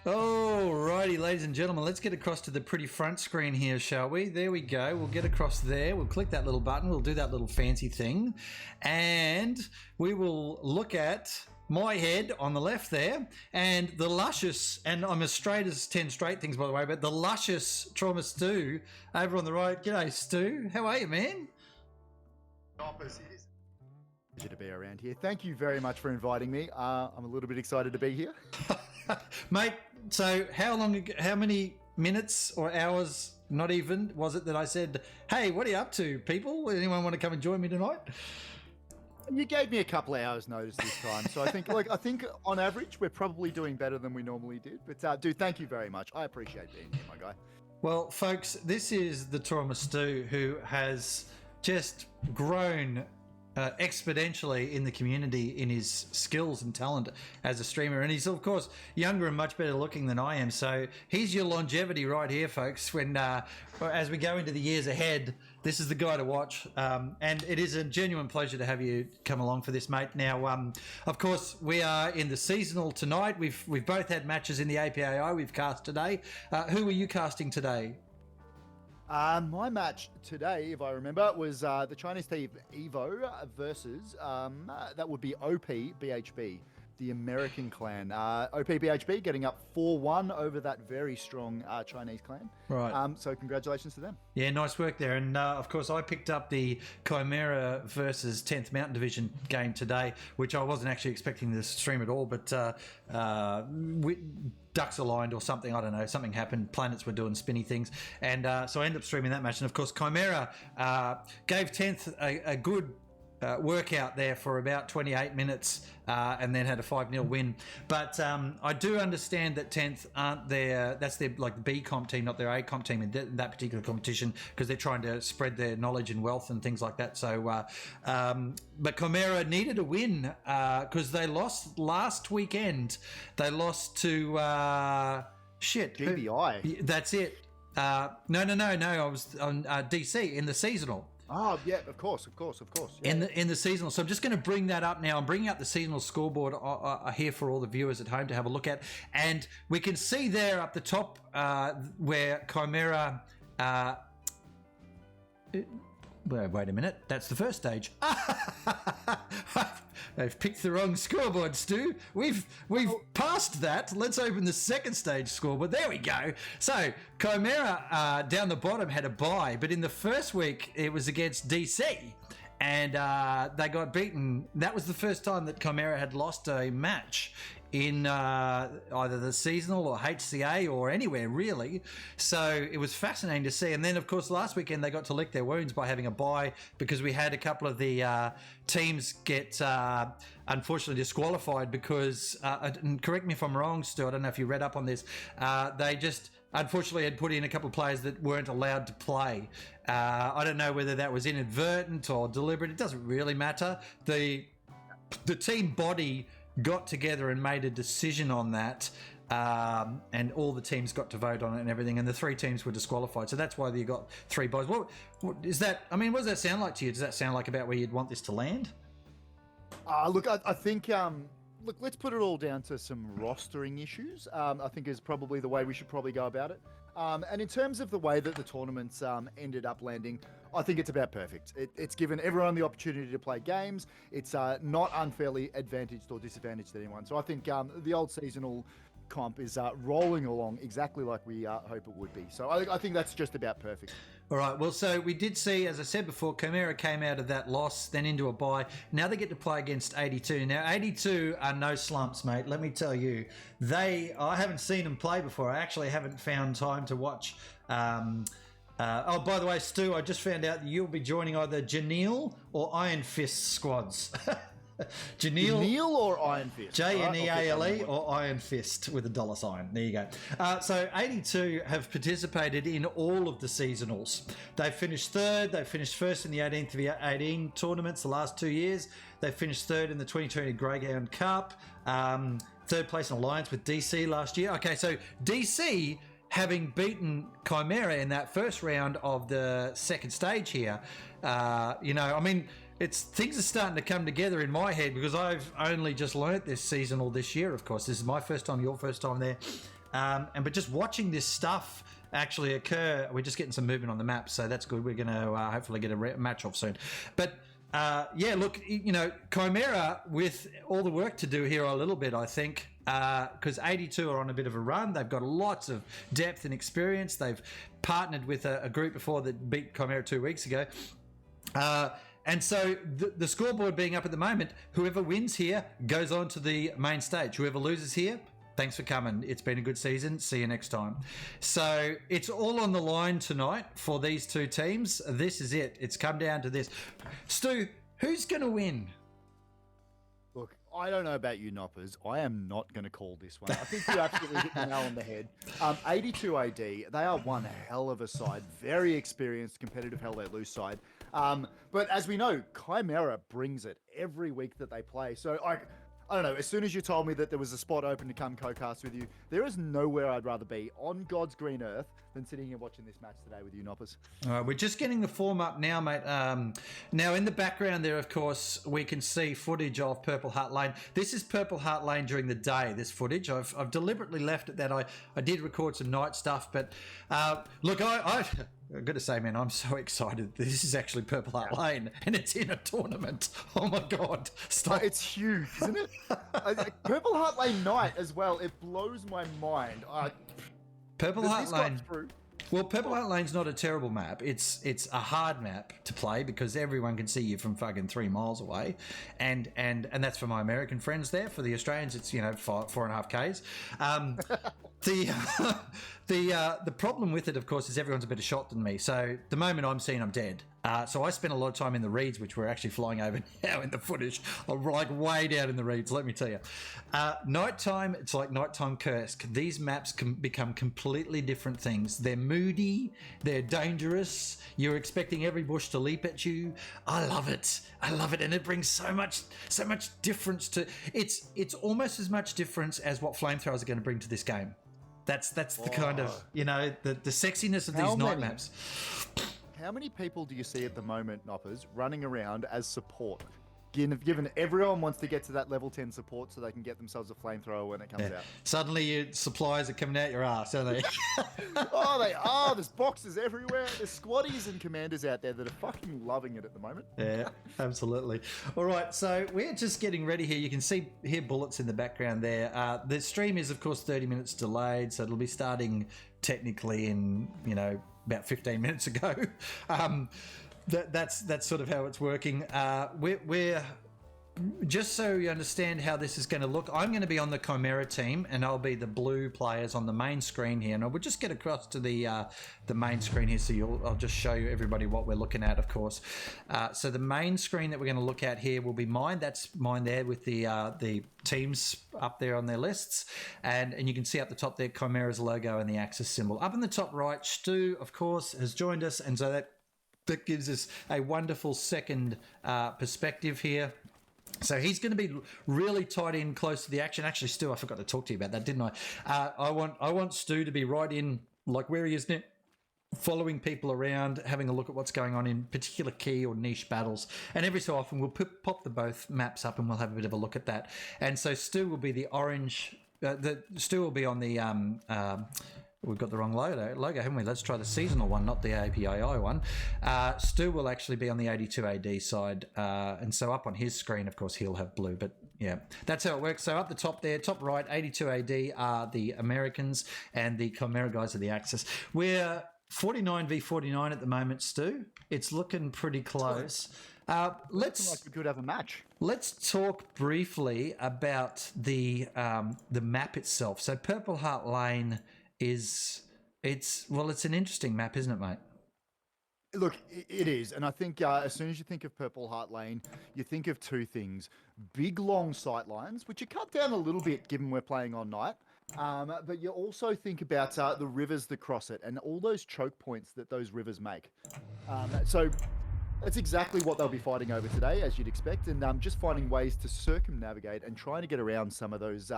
Alrighty, ladies and gentlemen, let's get across to the pretty front screen here, shall we? There we go. We'll get across there. We'll click that little button. We'll do that little fancy thing. And we will look at my head on the left there and the luscious, and I'm as straight as 10 straight things, by the way, but the luscious Trauma Stu over on the right. G'day, Stu. How are you, man? Pleasure to be around here. Thank you very much for inviting me. I'm a little bit excited to be here. Mate, so how many minutes or hours, not even, was it that I said, hey, what are you up to, people? Anyone want to come and join me tonight? You gave me a couple of hours notice this time, so I think on average we're probably doing better than we normally did. But dude, thank you very much. I appreciate being here, my guy. Well, folks, this is the Trauma Stu, who has just grown exponentially in the community in his skills and talent as a streamer, and he's of course younger and much better looking than I am, so he's your longevity right here, folks. When as we go into the years ahead, this is the guy to watch, and it is a genuine pleasure to have you come along for this, mate. Now, of course, we are in the seasonal tonight. We've both had matches in the APAI. We've cast today. Who were you casting today? My match today, if I remember, was the Chinese team Evo versus that would be OPBHB, the American clan. OPBHB getting up 4-1 over that very strong Chinese clan. Right. So congratulations to them. Yeah, nice work there. And of course, I picked up the Chimera versus 10th Mountain Division game today, which I wasn't actually expecting to stream at all, but ducks aligned or something, I don't know, something happened, planets were doing spinny things, and so I ended up streaming that match. And of course Chimera gave 10th a good workout there for about 28 minutes and then had a 5-0 win. But I do understand that 10th aren't their, that's their like the B comp team, not their A comp team in that particular competition, because they're trying to spread their knowledge and wealth and things like that. So but Chimera needed a win because they lost last weekend. They lost to GBI. That's it. No. I was on DC in the seasonal. Oh yeah, of course. Yeah. In the seasonal. So I'm just going to bring that up now. I'm bringing up the seasonal scoreboard here for all the viewers at home to have a look at, and we can see there up the top where Chimera. Wait a minute. That's the first stage. They've picked the wrong scoreboard, Stu. We've passed that. Let's open the second stage scoreboard. There we go. So Chimera down the bottom had a bye, but in the first week it was against DC, and they got beaten. That was the first time that Chimera had lost a match in either the seasonal or HCA or anywhere really. So it was fascinating to see. And then of course last weekend they got to lick their wounds by having a bye, because we had a couple of the teams get unfortunately disqualified because and correct me if I'm wrong, Stu, I don't know if you read up on this, they just unfortunately had put in a couple of players that weren't allowed to play. I don't know whether that was inadvertent or deliberate. It doesn't really matter. The team body got together and made a decision on that, and all the teams got to vote on it and everything, and the 3 teams were disqualified. So that's why you got 3 buys. What is that? I mean, what does that sound like to you? Does that sound like about where you'd want this to land? Look, I think look, let's put it all down to some rostering issues. I think is probably the way we should probably go about it. And in terms of the way that the tournaments ended up landing, I think it's about perfect. It's given everyone the opportunity to play games. It's not unfairly advantaged or disadvantaged anyone. So I think the old seasonal comp is rolling along exactly like we hope it would be. So I think that's just about perfect. All right, well, so we did see, as I said before, Chimera came out of that loss, then into a bye. Now they get to play against 82. Now, 82 are no slumps, mate. Let me tell you. I haven't seen them play before. I actually haven't found time to watch. Oh, by the way, Stu, I just found out that you'll be joining either Janelle or Iron Fist squads. Janelle or Iron Fist? Jneale or Iron Fist with a $sign. There you go. So 82 have participated in all of the seasonals. They've finished third. They've finished first in the 18th of the 18 tournaments the last 2 years. They finished third in the 2020 Greyhound Cup. Third place in alliance with DC last year. Okay, so DC, having beaten Chimera in that first round of the second stage here, I mean, things are starting to come together in my head, because I've only just learnt this seasonal this year. Of course, this is my first time, your first time there. But just watching this stuff actually occur, we're just getting some movement on the map, so that's good. We're going to hopefully get a match off soon. But look, Chimera, with all the work to do here a little bit, I think, because 82 are on a bit of a run. They've got lots of depth and experience. They've partnered with a group before that beat Chimera 2 weeks ago. And so the scoreboard being up at the moment, whoever wins here goes on to the main stage. Whoever loses here, thanks for coming. It's been a good season. See you next time. So it's all on the line tonight for these two teams. This is it. It's come down to this. Stu, who's going to win? Look, I don't know about you, Noppers. I am not going to call this one. I think you absolutely hit the nail on the head. 82 AD, they are one hell of a side. Very experienced, competitive hell let loose side. But as we know, Chimera brings it every week that they play. So I don't know, as soon as you told me that there was a spot open to come co-cast with you, there is nowhere I'd rather be on God's green earth than sitting here watching this match today with you, Noppers. We're just getting the form up now, mate. Now, in the background there, of course, we can see footage of Purple Heart Lane. This is Purple Heart Lane during the day, this footage. I've deliberately left it that I did record some night stuff, but look, I've got to say, man, I'm so excited. This is actually Purple Heart Lane, and it's in a tournament. Oh my God. Stop. It's huge, isn't it? Purple Heart Lane night as well. It blows my mind. Purple Heart Lane. Well, Purple Heart Lane's not a terrible map. It's a hard map to play because everyone can see you from fucking 3 miles away, and that's for my American friends there. For the Australians, it's 4.5 k's. The problem with it, of course, is everyone's a better shot than me. So the moment I'm seen, I'm dead. So I spent a lot of time in the reeds, which we're actually flying over now in the footage. I'm like way down in the reeds, let me tell you. Nighttime, it's like nighttime Kursk. These maps can become completely different things. They're moody, they're dangerous. You're expecting every bush to leap at you. I love it, and it brings so much difference to. It's almost as much difference as what flamethrowers are going to bring to this game. That's the kind of the sexiness of these night maps. How many people do you see at the moment, Noppers, running around as support? Given everyone wants to get to that level 10 support so they can get themselves a flamethrower when it comes out. Suddenly your supplies are coming out your ass, aren't they? Oh, they are. There's boxes everywhere. There's squaddies and commanders out there that are fucking loving it at the moment. Yeah, absolutely. All right, so we're just getting ready here. You can hear bullets in the background there. The stream is, of course, 30 minutes delayed, so it'll be starting technically in, about 15 minutes ago. That's sort of how it's working. We're just so you understand how this is going to look. I'm going to be on the Chimera team, and I'll be the blue players on the main screen here. And I will just get across to the main screen here, so I'll just show you everybody what we're looking at. Of course, so the main screen that we're going to look at here will be mine. That's mine there with the teams up there on their lists, and you can see up the top there Chimera's logo and the axis symbol. Up in the top right, Stu, of course, has joined us, and so that gives us a wonderful second perspective here. So he's going to be really tight in close to the action. Actually, Stu, I forgot to talk to you about that, didn't I? I want Stu to be right in, like where he is now, following people around, having a look at what's going on in particular key or niche battles. And every so often we'll pop the both maps up and we'll have a bit of a look at that. And so Stu will be the orange. Stu will be on the. We've got the wrong logo, haven't we? Let's try the seasonal one, not the APII one. Stu will actually be on the 82 AD side. And so up on his screen, of course, he'll have blue. But yeah, that's how it works. So up the top there, top right, 82 AD are the Americans and the Chimera guys are the Axis. We're 49 v 49 at the moment, Stu. It's looking pretty close. Let's like we could have a match. Let's talk briefly about the map itself. So Purple Heart Lane it's an interesting map, isn't it, mate? Look, it is, and I think as soon as you think of Purple Heart Lane, you think of two things: big, long sight lines, which are cut down a little bit given we're playing on night, but you also think about the rivers that cross it and all those choke points that those rivers make. So that's exactly what they'll be fighting over today, as you'd expect, and just finding ways to circumnavigate and trying to get around some of those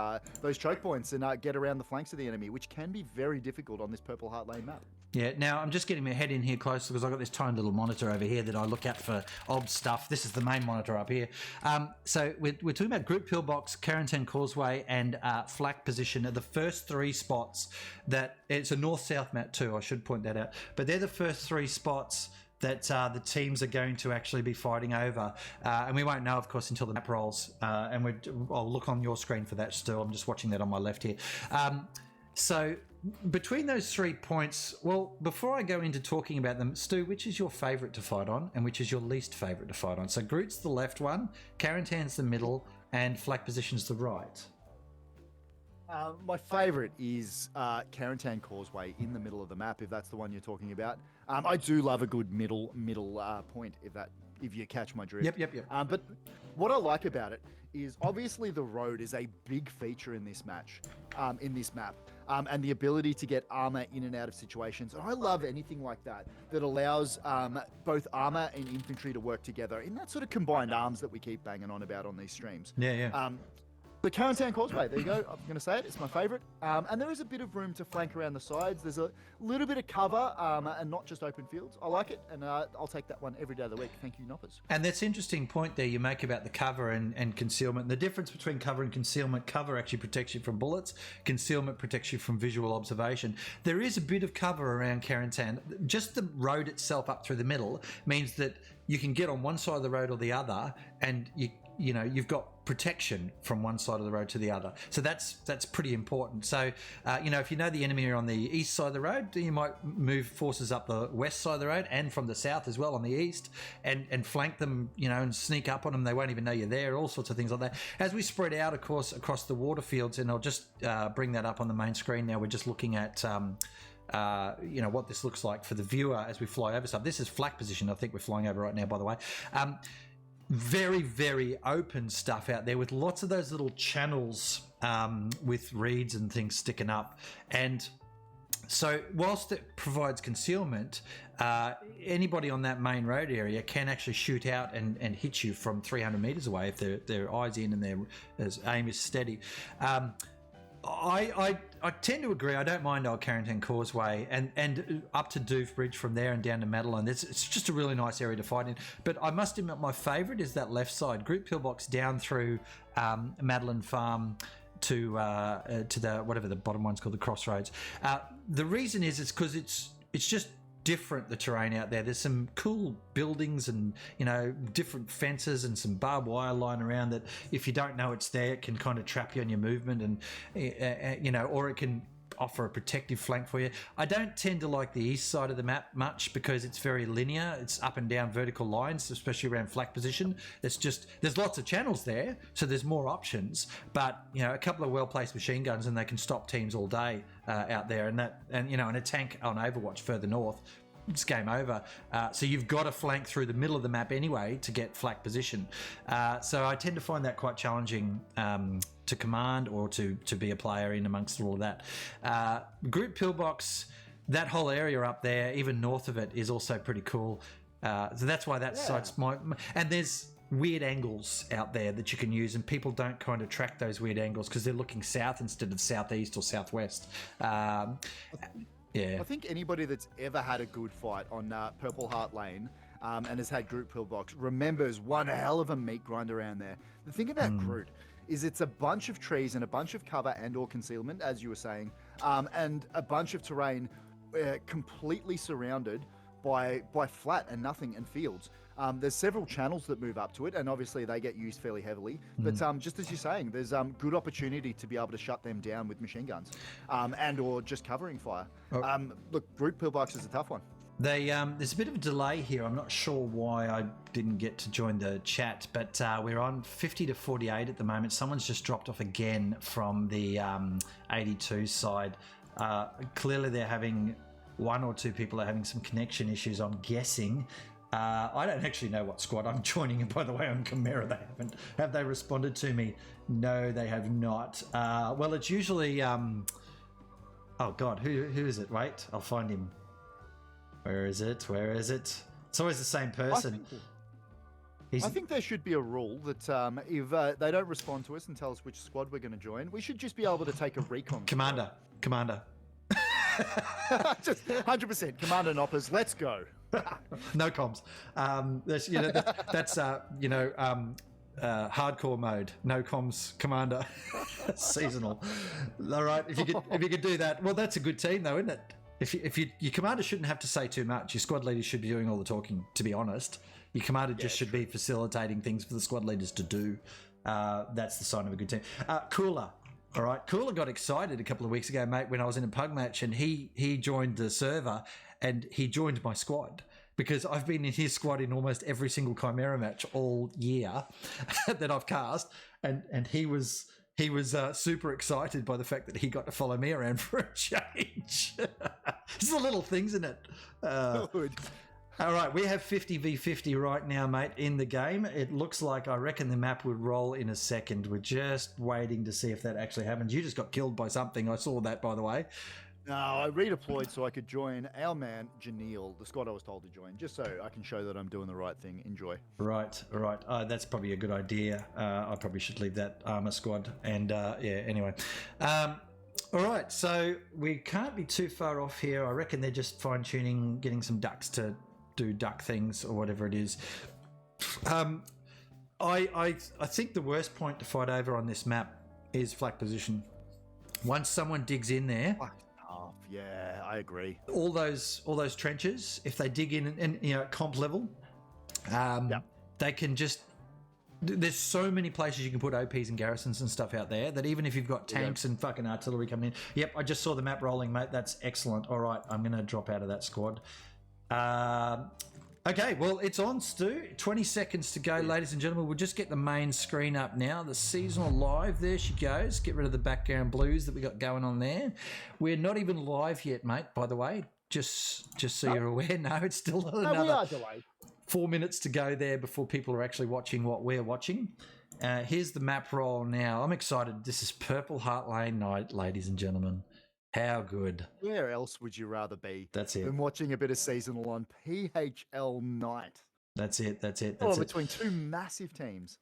choke points and get around the flanks of the enemy, which can be very difficult on this Purple Heart Lane map. Yeah, now I'm just getting my head in here closer because I've got this tiny little monitor over here that I look at for odd stuff. This is the main monitor up here. So we're talking about Group Pillbox, Quarantine Causeway, and Flak Position are the first three spots that it's a north-south map too. I should point that out. But they're the first three spots that the teams are going to actually be fighting over. And we won't know, of course, until the map rolls. And I'll look on your screen for that still. I'm just watching that on my left here. So between those 3 points, well, before I go into talking about them, Stu, which is your favourite to fight on and which is your least favourite to fight on? So Groot's the left one, Quarantine's the middle, and Flak Position's the right. My favourite is Quarantine Causeway in the middle of the map, if that's the one you're talking about. I do love a good middle point, if you catch my drift. Yep. But what I like about it is obviously the road is a big feature in this match, in this map. And the ability to get armor in and out of situations. And I love anything like that allows both armor and infantry to work together in that sort of combined arms that we keep banging on about on these streams. Yeah. The Quarantine Causeway, there you go. I'm going to say it. It's my favourite. And there is a bit of room to flank around the sides. There's a little bit of cover and not just open fields. I like it, and I'll take that one every day of the week. Thank you, Noppers. And that's an interesting point there you make about the cover and concealment. The difference between cover and concealment, cover actually protects you from bullets. Concealment protects you from visual observation. There is a bit of cover around Quarantine. Just the road itself up through the middle means that you can get on one side of the road or the other, and you've got protection from one side of the road to the other. So that's pretty important. So, if you know the enemy are on the east side of the road, you might move forces up the west side of the road and from the south as well on the east and flank them, and sneak up on them. They won't even know you're there, all sorts of things like that. As we spread out, of course, across the water fields, and I'll just bring that up on the main screen now. We're just looking at what this looks like for the viewer as we fly over stuff. This is Flak Position, I think we're flying over right now, by the way. Very, very open stuff out there with lots of those little channels with reeds and things sticking up. And so whilst it provides concealment, anybody on that main road area can actually shoot out and hit you from 300 metres away if their eyes in and their aim is steady. I tend to agree. I don't mind Old Quarantine Causeway and up to Doof Bridge from there and down to Madeline. It's just a really nice area to fight in. But I must admit, my favourite is that left side, Group Pillbox down through Madeline Farm to the whatever the bottom one's called, the Crossroads. The reason is it's because it's just different, the terrain out there. There's some cool buildings and different fences and some barbed wire lying around that if you don't know it's there, it can kind of trap you on your movement and or it can offer a protective flank for you. I don't tend to like the east side of the map much because it's very linear. It's up and down vertical lines, especially around Flak Position. There's lots of channels there, so there's more options. But a couple of well-placed machine guns and they can stop teams all day out there. And a tank on Overwatch further north, it's game over. So you've got to flank through the middle of the map anyway to get Flak Position. So I tend to find that quite challenging to command or to be a player in amongst all of that. Group Pillbox, that whole area up there, even north of it, is also pretty cool. So that's why that site's and there's weird angles out there that you can use, and people don't kind of track those weird angles because they're looking south instead of southeast or southwest. Yeah. I think anybody that's ever had a good fight on Purple Heart Lane and has had Group Pillbox remembers one hell of a meat grind around there. The thing about Groot is it's a bunch of trees and a bunch of cover and or concealment, as you were saying, and a bunch of terrain completely surrounded by flat and nothing and fields. There's several channels that move up to it, and obviously they get used fairly heavily. But just as you're saying, there's good opportunity to be able to shut them down with machine guns and or just covering fire. Look, Group Pillbox is a tough one. There's a bit of a delay here. I'm not sure why I didn't get to join the chat, but we're on 50 to 48 at the moment. Someone's just dropped off again from the 82 side. Clearly they're having one or two people are having some connection issues, I'm guessing. I don't actually know what squad I'm joining, and by the way, on Chimera, have they responded to me? No, they have not. Well, it's usually oh god, who is it? Wait, I'll find him. Where is it? It's always the same person. I think there should be a rule that if they don't respond to us and tell us which squad we're going to join, we should just be able to take a recon. Commander. Just 100%. Commander Noppers, let's go. No comms. That's hardcore mode. No comms commander. Seasonal. All right. If you could do that, well, that's a good team, though, isn't it? If your commander shouldn't have to say too much. Your squad leaders should be doing all the talking. To be honest, your commander just should be facilitating things for the squad leaders to do. That's the sign of a good team. Cooler. All right. Cooler got excited a couple of weeks ago, mate, when I was in a pug match, and he joined the server and he joined my squad because I've been in his squad in almost every single Chimera match all year that I've cast, and he was super excited by the fact that he got to follow me around for a change. It's the little things, isn't it? Good. All right, we have 50v50 right now, mate, in the game. It looks like I reckon the map would roll in a second. We're just waiting to see if that actually happens. You just got killed by something. I saw that, by the way. No, I redeployed so I could join our man, Janeel, the squad I was told to join, just so I can show that I'm doing the right thing. Enjoy. Right. That's probably a good idea. I probably should leave that armor squad. And anyway. All right, so we can't be too far off here. I reckon they're just fine-tuning, getting some ducks to do duck things or whatever it is. I think the worst point to fight over on this map is flak position. Once someone digs in there, yeah, I agree. All those trenches, if they dig in and comp level, they can just. There's so many places you can put OPs and garrisons and stuff out there that even if you've got tanks and fucking artillery coming in, yep, I just saw the map rolling, mate. That's excellent. All right, I'm gonna drop out of that squad. Okay, well, it's on, Stu. 20 seconds to go, ladies and gentlemen. We'll just get the main screen up now. The seasonal live, there she goes. Get rid of the background blues that we got going on there. We're not even live yet, mate, by the way. Just so you're aware. No, it's still another we are delayed. 4 minutes to go there before people are actually watching what we're watching. Here's the map roll now. I'm excited. This is Purple Heart Lane night, ladies and gentlemen. How good. Where else would you rather be That's it. than watching a bit of seasonal on PHL night? That's it. Between two massive teams.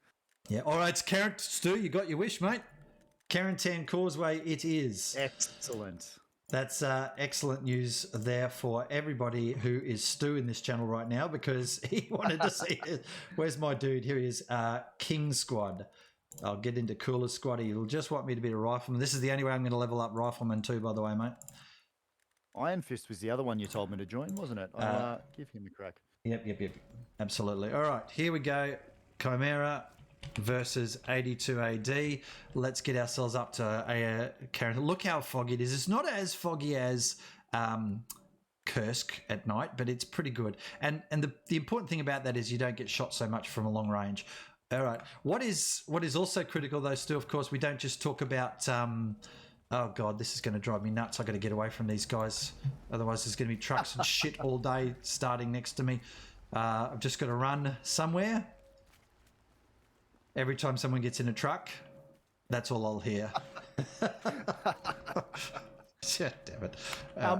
Yeah. All right, Stu, you got your wish, mate. Quarantine Causeway it is. Excellent. That's excellent news there for everybody who is Stu in this channel right now because he wanted to see it. Where's my dude? Here he is. King Squad. I'll get into Cooler Squad. He'll just want me to be a rifleman. This is the only way I'm going to level up rifleman too, by the way, mate. Iron Fist was the other one you told me to join, wasn't it? I'll give him a crack. Yep. Absolutely. All right, here we go. Chimera versus 82 AD. Let's get ourselves up to a character. Look how foggy it is. It's not as foggy as Kursk at night, but it's pretty good. And the important thing about that is you don't get shot so much from a long range. All right. What is also critical, though, Stu, of course, we don't just talk about... oh, God, this is going to drive me nuts. I've got to get away from these guys. Otherwise, there's going to be trucks and shit all day starting next to me. I've just got to run somewhere. Every time someone gets in a truck, that's all I'll hear. Damn it.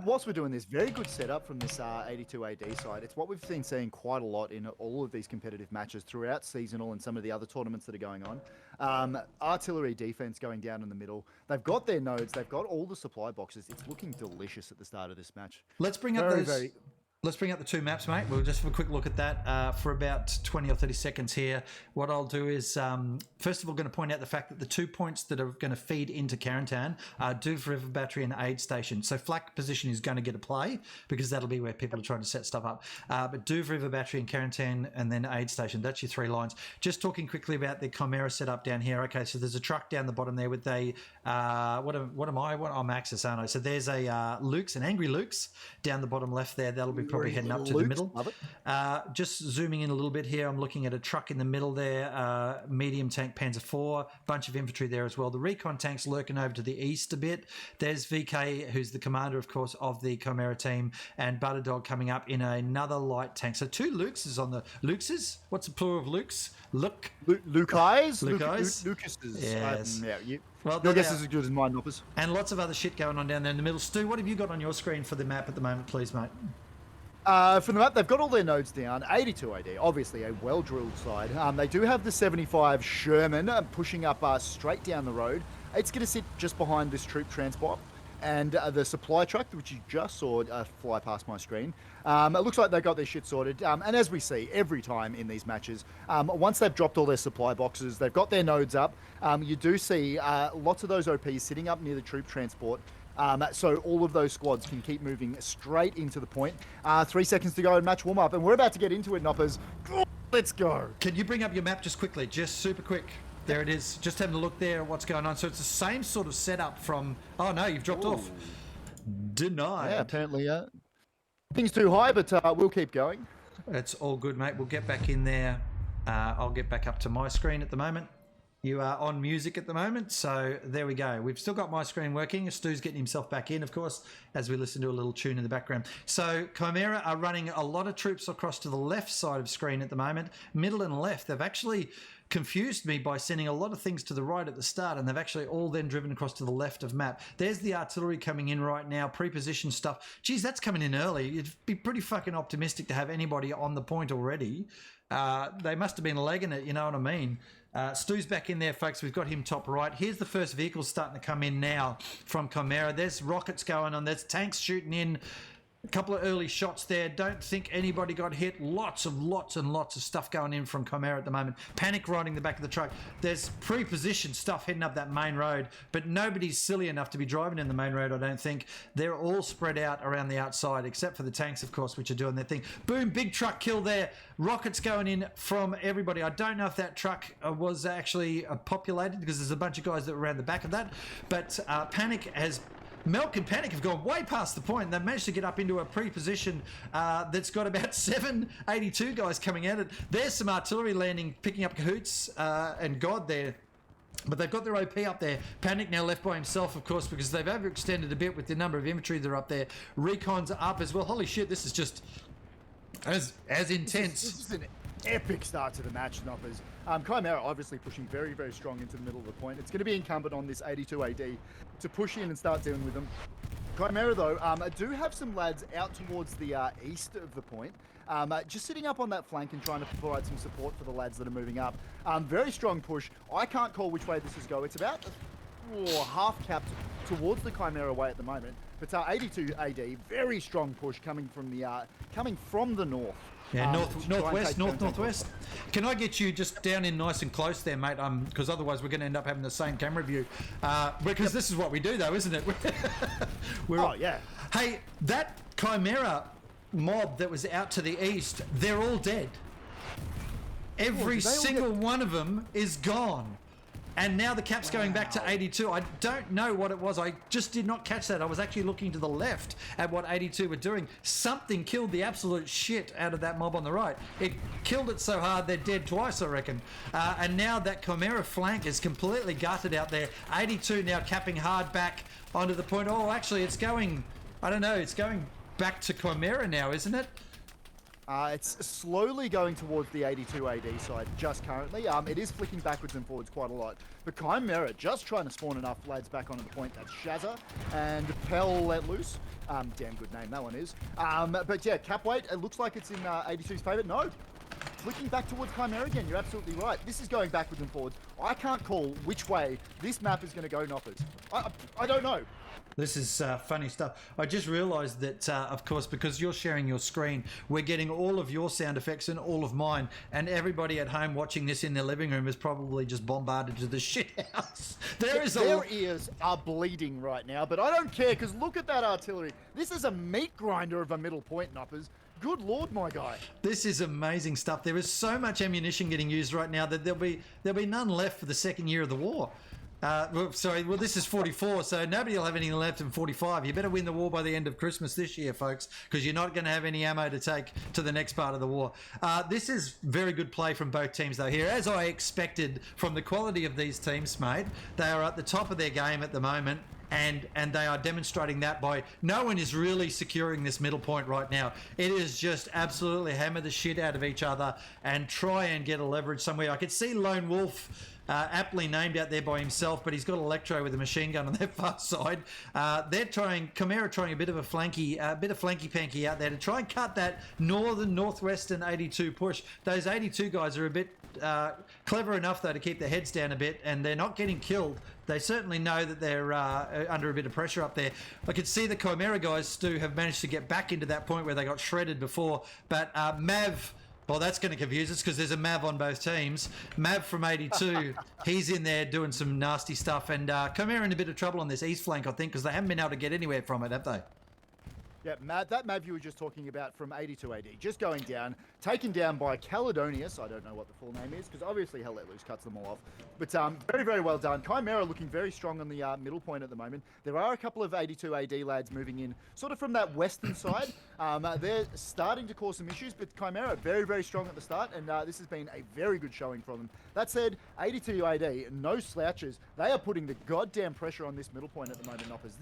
Whilst we're doing this, very good setup from this 82 AD side. It's what we've been seeing quite a lot in all of these competitive matches throughout seasonal and some of the other tournaments that are going on. Artillery defense going down in the middle. They've got their nodes. They've got all the supply boxes. It's looking delicious at the start of this match. Let's bring up Let's bring up the two maps, mate. We'll just have a quick look at that for about 20 or 30 seconds here. What I'll do is, first of all, going to point out the fact that the 2 points that are going to feed into Quarantine are Douve River Battery and Aid Station. So flak position is going to get a play because that'll be where people are trying to set stuff up. But Douve River Battery and Quarantine and then Aid Station, that's your 3 lines. Just talking quickly about the Chimera setup down here. Okay, so there's a truck down the bottom there with a, I'm Axis, aren't I? So there's a Luke's, an Angry Luke's down the bottom left there. That'll be probably heading up to the middle. Just zooming in a little bit here, I'm looking at a truck in the middle there, medium tank Panzer IV, bunch of infantry there as well. The recon tank's lurking over to the east a bit. There's VK, who's the commander, of course, of the Chimera team, and Butterdog coming up in another light tank. So 2 Lukes on the... Lukes? What's the plural of Lukes? Lucases? Lucases? Yes. Well, your guess is as good as mine, Noppers. And lots of other shit going on down there in the middle. Stu, what have you got on your screen for the map at the moment, please, mate? From the map, they've got all their nodes down. 82 AD, obviously a well-drilled side. They do have the 75 Sherman pushing up straight down the road. It's going to sit just behind this troop transport. and the supply truck, which you just saw fly past my screen. It looks like they got their shit sorted. And as we see every time in these matches, once they've dropped all their supply boxes, they've got their nodes up. You do see lots of those OPs sitting up near the troop transport. So all of those squads can keep moving straight into the point. 3 seconds to go in match warm-up, and we're about to get into it, Noppers. Let's go. Can you bring up your map just quickly, just super quick? There it is. Just having a look there at what's going on. So it's the same sort of setup from... Oh, no, you've dropped off. Denied. Yeah, apparently, things too high, but we'll keep going. It's all good, mate. We'll get back in there. I'll get back up to my screen at the moment. You are on music at the moment, so there we go. We've still got my screen working. Stu's getting himself back in, of course, as we listen to a little tune in the background. So Chimera are running a lot of troops across to the left side of screen at the moment, middle and left. They've actually confused me by sending a lot of things to the right at the start, and they've actually all then driven across to the left of map. There's the artillery coming in right now, pre-position stuff. Geez, that's coming in early. You'd be pretty fucking optimistic to have anybody on the point already. They must have been legging it, you know what I mean? Stu's back in there, folks. We've got him top right. Here's the first vehicles starting to come in now from Chimera. There's rockets going on. There's tanks shooting in. A couple of early shots there. Don't think anybody got hit. Lots and lots of stuff going in from Chimera at the moment. Panic riding the back of the truck. There's pre-positioned stuff heading up that main road, but nobody's silly enough to be driving in the main road, I don't think. They're all spread out around the outside, except for the tanks, of course, which are doing their thing. Boom, big truck kill there. Rockets going in from everybody. I don't know if that truck was actually populated, because there's a bunch of guys that were around the back of that, but Panic has... Melk and Panic have gone way past the point. They've managed to get up into a pre-position that's got about 782 guys coming at it. There's some artillery landing, picking up Cahoots and God there. But they've got their OP up there. Panic now left by himself, of course, because they've overextended a bit with the number of infantry that are up there. Recon's up as well. Holy shit, this is just as intense. This is an epic start to the match, Noppers. Chimera obviously pushing very, very strong into the middle of the point. It's going to be incumbent on this 82 AD to push in and start dealing with them. Chimera, though, do have some lads out towards the east of the point. Just sitting up on that flank and trying to provide some support for the lads that are moving up. Very strong push. I can't call which way this is going. It's about half capped towards the Chimera way at the moment. But 82 AD, very strong push coming from the north. Yeah, northwest. Can I get you just down in nice and close there, mate? Because otherwise we're going to end up having the same camera view. Because this is what we do, though, isn't it? Yeah. Hey, that Chimera mob that was out to the east, they're all dead. Every single one of them is gone. And now the cap's going back to 82. I don't know what it was. I just did not catch that. I was actually looking to the left at what 82 were doing. Something killed the absolute shit out of that mob on the right. It killed it so hard they're dead twice, I reckon. And now that Chimera flank is completely gutted out there. 82 now capping hard back onto the point. Oh, actually, it's going... I don't know. It's going back to Chimera now, isn't it? It's slowly going towards the 82 AD side just currently. It is flicking backwards and forwards quite a lot. But Chimera just trying to spawn enough lads back onto the point. That's Shazza and Pel let loose. Damn good name that one is. But yeah, cap weight, it looks like it's in 82's favour. No, flicking back towards Chimera again. You're absolutely right. This is going backwards and forwards. I can't call which way this map is going to go, Noppers. I don't know. This is funny stuff. I just realised that, of course, because you're sharing your screen, we're getting all of your sound effects and all of mine, and everybody at home watching this in their living room is probably just bombarded to the shit house. Their ears are bleeding right now, but I don't care, because look at that artillery. This is a meat grinder of a middle point, Noppers. Good Lord, my guy. This is amazing stuff. There is so much ammunition getting used right now that there'll be none left for the second year of the war. This is 44, so nobody will have anything left in 45. You better win the war by the end of Christmas this year, folks, because you're not going to have any ammo to take to the next part of the war. This is very good play from both teams, though, here. As I expected from the quality of these teams, mate, they are at the top of their game at the moment. And they are demonstrating that by no one is really securing this middle point right now. It is just absolutely hammer the shit out of each other and try and get a leverage somewhere. I could see Lone Wolf aptly named out there by himself, but he's got Electro with a machine gun on their far side. Chimera trying a bit of flanky panky out there to try and cut that northwestern 82 push. Those 82 guys are a bit clever enough, though, to keep their heads down a bit, and they're not getting killed. They certainly know that they're under a bit of pressure up there. I could see the Chimera guys, Stu, have managed to get back into that point where they got shredded before. But Mav, well, that's going to confuse us because there's a Mav on both teams. Mav from 82, he's in there doing some nasty stuff. And Chimera in a bit of trouble on this east flank, I think, because they haven't been able to get anywhere from it, have they? Yeah, that Mav you were just talking about from 82 AD, just going down, taken down by Caledonius. I don't know what the full name is, because obviously Hell Let Loose cuts them all off. But very, very well done. Chimera looking very strong on the middle point at the moment. There are a couple of 82 AD lads moving in, sort of from that western side. They're starting to cause some issues, but Chimera very, very strong at the start, and this has been a very good showing from them. That said, 82 AD, no slouches. They are putting the goddamn pressure on this middle point at the moment, Noppers.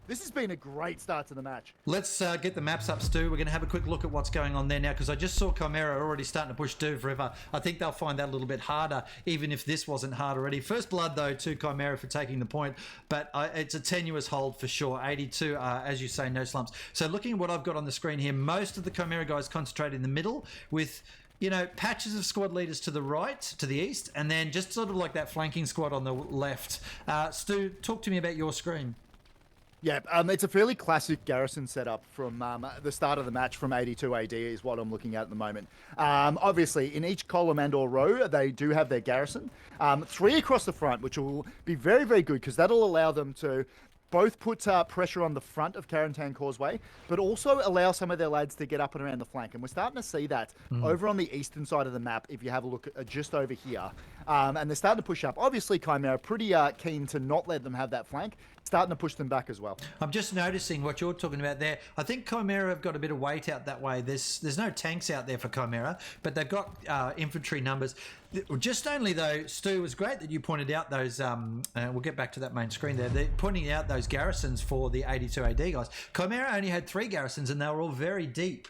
This has been a great start to the match. Let's get the maps up, Stu. We're going to have a quick look at what's going on there now, because I just saw Chimera already starting to push Duve River. I think they'll find that a little bit harder, even if this wasn't hard already. First blood, though, to Chimera for taking the point, but it's a tenuous hold for sure. 82, as you say, no slumps. So looking at what I've got on the screen here, most of the Chimera guys concentrate in the middle with, you know, patches of squad leaders to the right, to the east, and then just sort of like that flanking squad on the left. Stu, talk to me about your screen. Yeah, it's a fairly classic garrison setup from the start of the match from 82 AD is what I'm looking at the moment. Obviously, in each column and or row, they do have their garrison. 3 across the front, which will be very, very good because that'll allow them to both put pressure on the front of Carentan Causeway, but also allow some of their lads to get up and around the flank. And we're starting to see that over on the eastern side of the map, if you have a look at just over here. And they're starting to push up. Obviously, Chimera pretty keen to not let them have that flank. Starting to push them back as well. I'm just noticing what you're talking about there. I think Chimera have got a bit of weight out that way. There's no tanks out there for Chimera, but they've got infantry numbers. Just only, though, Stu, it was great that you pointed out those, we'll get back to that main screen there, they're pointing out those garrisons for the 82 AD guys. Chimera only had 3 garrisons and they were all very deep.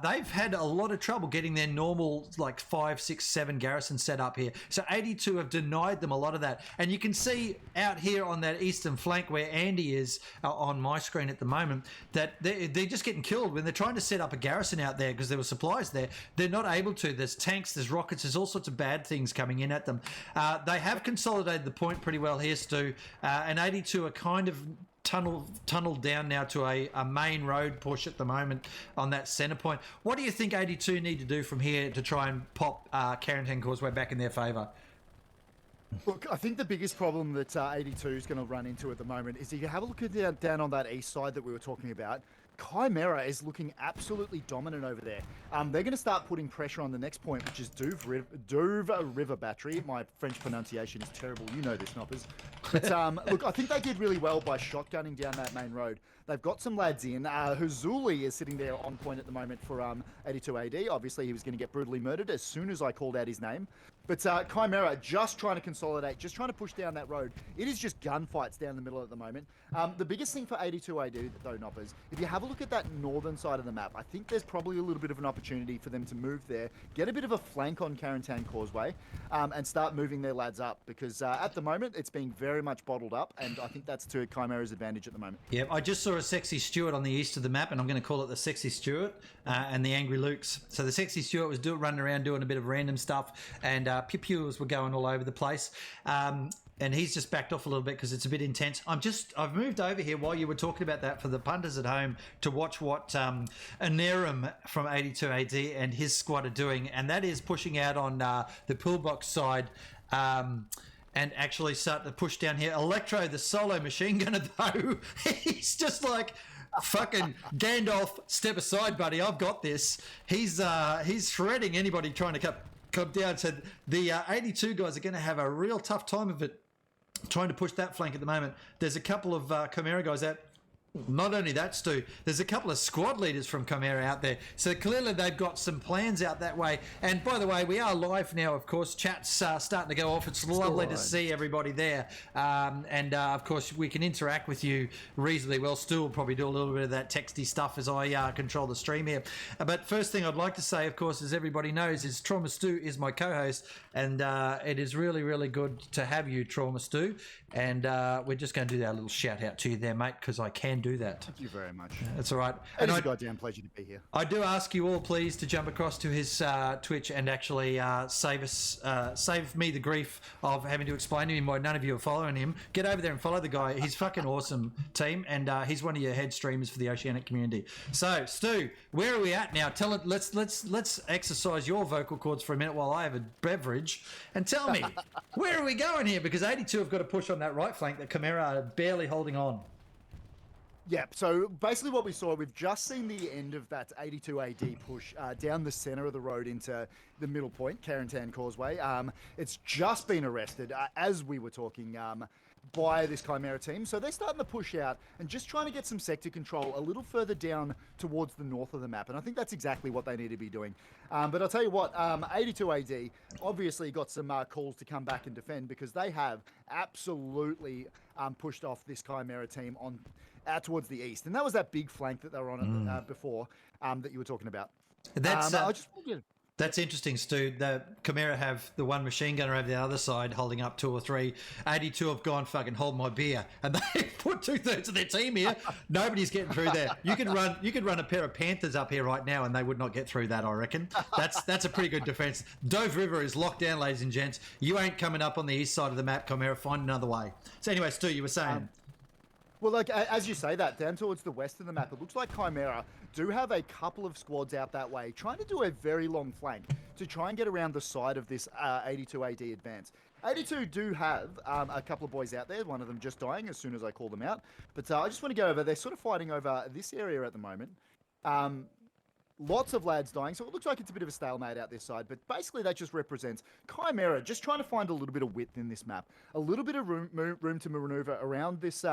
They've had a lot of trouble getting their normal, like 5, 6, 7 garrisons set up here. So 82 have denied them a lot of that. And you can see out here on that eastern flank where Andy is on my screen at the moment, that they're just getting killed when they're trying to set up a garrison out there because there were supplies there. They're not able to. There's tanks, there's rockets, there's all sorts of bad things coming in at them. They have consolidated the point pretty well here, Stu, and 82 are kind of tunneled down now to a main road push at the moment on that centre point. What do you think 82 need to do from here to try and pop Carentan Causeway back in their favour? Look, I think the biggest problem that 82 is going to run into at the moment is if you have a look at down on that east side that we were talking about, Chimera is looking absolutely dominant over there. They're going to start putting pressure on the next point, which is Duve River Battery. My French pronunciation is terrible. You know this, Noppers. But look, I think they did really well by shotgunning down that main road. They've got some lads in. Huzuli is sitting there on point at the moment for 82 AD. Obviously, he was going to get brutally murdered as soon as I called out his name. But Chimera just trying to consolidate, just trying to push down that road. It is just gunfights down the middle at the moment. The biggest thing for 82 AD, though, Noppers, if you have a look at that northern side of the map, I think there's probably a little bit of an opportunity for them to move there, get a bit of a flank on Carentan Causeway, and start moving their lads up. Because at the moment, it's being very much bottled up, and I think that's to Chimera's advantage at the moment. Yeah, I just saw a Sexy Stuart on the east of the map, and I'm going to call it the Sexy Stuart and the Angry Lukes. So the Sexy Stuart was running around doing a bit of random stuff, and pew-pews were going all over the place. And he's just backed off a little bit because it's a bit intense. I've moved over here while you were talking about that for the punters at home to watch what Anerum from 82 AD and his squad are doing, and that is pushing out on the pillbox side. And actually start to push down here. Electro, the solo machine gunner, though, he's just like, fucking Gandalf, step aside, buddy. I've got this. He's shredding anybody trying to come down. So the 82 guys are going to have a real tough time of it trying to push that flank at the moment. There's a couple of Chimera guys out. Not only that, Stu, there's a couple of squad leaders from Chimera out there. So clearly they've got some plans out that way. And by the way, we are live now, of course. Chat's starting to go off. It's lovely to see everybody there. And of course, we can interact with you reasonably well. Stu will probably do a little bit of that texty stuff as I control the stream here. But first thing I'd like to say, of course, as everybody knows, is Trauma Stu is my co-host. And it is really, really good to have you, Trauma Stu. And we're just going to do our little shout out to you there, mate, because I can do that. Thank you very much. That's all right. It is a goddamn pleasure to be here. I do ask you all, please, to jump across to his Twitch and actually save me the grief of having to explain to him why none of you are following him. Get over there and follow the guy. He's fucking awesome, team, and he's one of your head streamers for the Oceanic community. So, Stu, where are we at now? Tell it. Let's exercise your vocal cords for a minute while I have a beverage, and tell me where are we going here? Because 82 have got to push on that right flank that Chimera are barely holding on. Yeah, so basically what we saw, we've just seen the end of that 82 AD push down the center of the road into the middle point, Carentan Causeway. It's just been arrested, as we were talking, by this Chimera team. So they're starting to push out and just trying to get some sector control a little further down towards the north of the map. And I think that's exactly what they need to be doing. But I'll tell you what, 82 AD obviously got some calls to come back and defend, because they have absolutely pushed off this Chimera team on out towards the east. And that was that big flank that they were on before that you were talking about. That's I just wanted to That's interesting, Stu. The Chimera have the one machine gunner over the other side holding up 2 or 3. 82 have gone fucking hold my beer, and they put 2/3 of their team here. Nobody's getting through there. You could run a pair of Panthers up here right now, and they would not get through that. I reckon that's a pretty good defense. Dove River is locked down, ladies and gents. You ain't coming up on the east side of the map, Chimera. Find another way. So anyway, Stu, you were saying. Well, like, as you say that, down towards the west of the map, it looks like Chimera do have a couple of squads out that way, trying to do a very long flank to try and get around the side of this 82 AD advance. 82 do have a couple of boys out there, one of them just dying as soon as I call them out. But I just want to go over, they're sort of fighting over this area at the moment. Lots of lads dying, so it looks like it's a bit of a stalemate out this side, but basically that just represents Chimera just trying to find a little bit of width in this map, a little bit of room to maneuver around this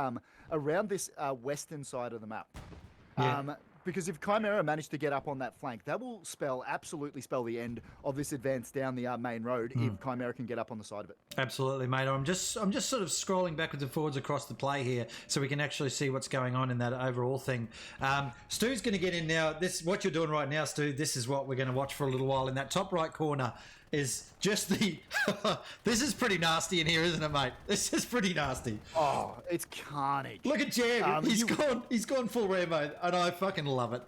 western side of the map. Yeah. Because if Chimera managed to get up on that flank, that will absolutely spell the end of this advance down the main road if Chimera can get up on the side of it. Absolutely, mate. I'm just sort of scrolling backwards and forwards across the play here so we can actually see what's going on in that overall thing. Stu's going to get in now. What you're doing right now, Stu, this is what we're going to watch for a little while. In that top right corner is just the... This is pretty nasty in here, isn't it, mate? This is pretty nasty. Oh, it's carnage. Look at Jam. He's gone full Rambo, and I fucking love it.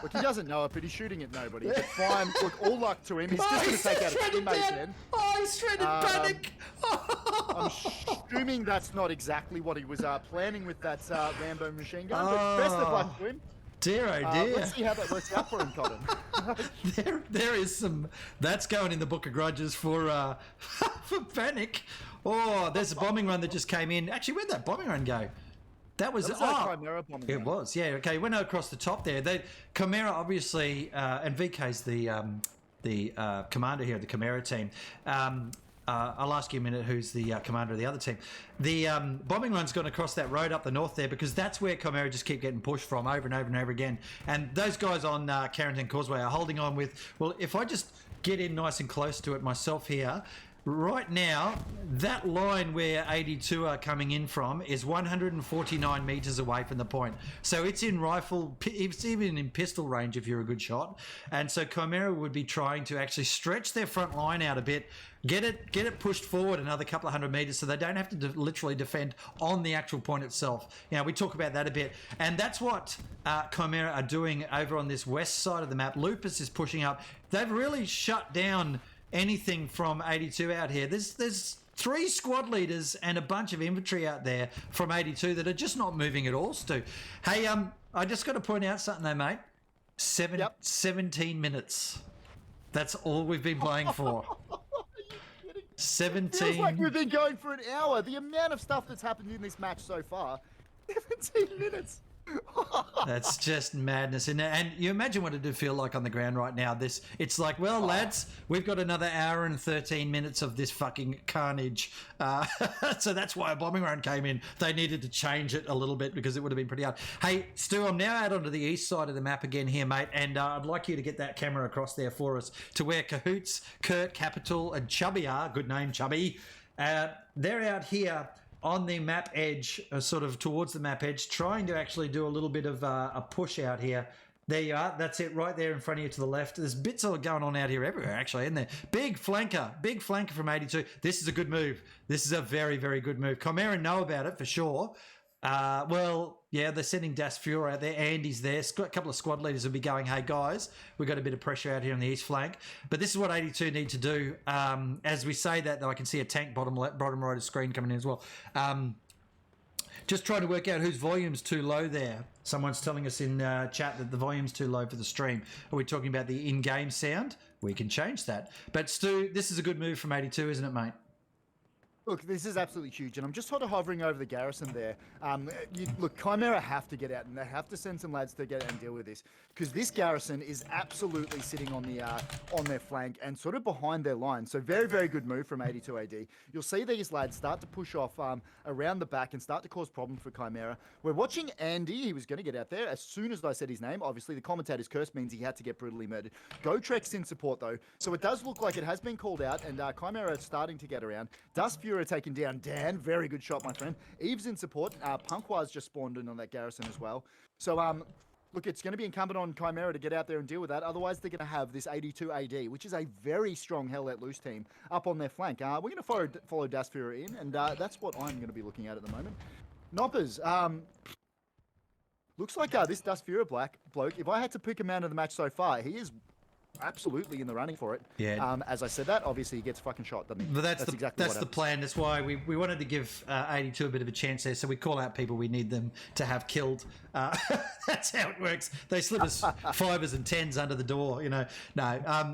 Look, he doesn't know it, but he's shooting at nobody. But fine. Look, all luck to him. He's just going to take out a teammate's head. Oh, he's shredded panic. I'm assuming that's not exactly what he was planning with that Rambo machine gun, but best of luck to him. Dear, oh dear. Let's see how that works out for him, Colin. there is some... That's going in the book of grudges for panic. Oh, there's a bombing run that just came in. Actually, where'd that bombing run go? That was Chimera bombing it run. Was, yeah. Okay, went across the top there. Chimera, obviously, and VK's the commander here of the Chimera team. I'll ask you a minute who's the commander of the other team. The bombing run's gone across that road up the north there because that's where Chimera just keep getting pushed from over and over and over again. And those guys on Carentan Causeway are holding on with, well, if I just get in nice and close to it myself here, right now, that line where 82 are coming in from is 149 metres away from the point. So it's in it's even in pistol range if you're a good shot. And so Chimera would be trying to actually stretch their front line out a bit, get it pushed forward another couple of 100 metres so they don't have to literally defend on the actual point itself. You know, we talk about that a bit. And that's what Chimera are doing over on this west side of the map. Lupus is pushing up. They've really shut down anything from 82 out here. There's 3 squad leaders and a bunch of infantry out there from 82 that are just not moving at all, Stu. Hey, I just got to point out something though, mate. 17 minutes. That's all we've been playing for. 17. Feels like we've been going for an hour. The amount of stuff that's happened in this match so far. 17 minutes. That's just madness, isn't it? And you imagine what it'd feel like on the ground right now. It's like, well, lads, we've got another hour and 13 minutes of this fucking carnage. So that's why a bombing run came in. They needed to change it a little bit because it would have been pretty hard. Hey, Stu, I'm now out onto the east side of the map again here, mate, and I'd like you to get that camera across there for us to where Cahoots, Kurt, Capital, and Chubby are. Good name, Chubby. They're out here on the map edge, sort of towards the map edge, trying to actually do a little bit of a push out here. There you are. That's it right there in front of you to the left. There's bits of it going on out here everywhere, actually, isn't there? Big flanker from 82. This is a good move. This is a very, very good move. Chimera know about it for sure. Well, yeah, they're sending Das Fuhrer out there. Andy's there. A couple of squad leaders will be going, hey, guys, we've got a bit of pressure out here on the east flank. But this is what 82 need to do. As we say that, though, I can see a tank bottom right of the screen coming in as well. Just trying to work out whose volume's too low there. Someone's telling us in chat that the volume's too low for the stream. Are we talking about the in-game sound? We can change that. But Stu, this is a good move from 82, isn't it, mate? Look, this is absolutely huge, and I'm just sort of hovering over the garrison there. Look, Chimera have to get out, and they have to send some lads to get out and deal with this, because this garrison is absolutely sitting on their flank and sort of behind their line. So very, very good move from 82 AD. You'll see these lads start to push off around the back and start to cause problems for Chimera. We're watching Andy. He was going to get out there as soon as I said his name. Obviously, the commentator's curse means he had to get brutally murdered. Gotrek's in support, though, so it does look like it has been called out, and Chimera is starting to get around. Das Fuhrer taking down Dan. Very good shot, my friend. Eve's in support. Punkwa's just spawned in on that garrison as well. So, look, it's going to be incumbent on Chimera to get out there and deal with that. Otherwise, they're going to have this 82 AD, which is a very strong Hell Let Loose team, up on their flank. We're going to follow Das Fuhrer in, and that's what I'm going to be looking at the moment. Noppers, looks like this Das Fuhrer bloke, if I had to pick a man of the match so far, he is absolutely in the running for it. Yeah. As I said that, obviously he gets fucking shot, doesn't he? But that's exactly the plan. That's why we wanted to give 82 a bit of a chance there. So we call out people we need them to have killed. That's how it works. They slip us 5s and 10s under the door. No,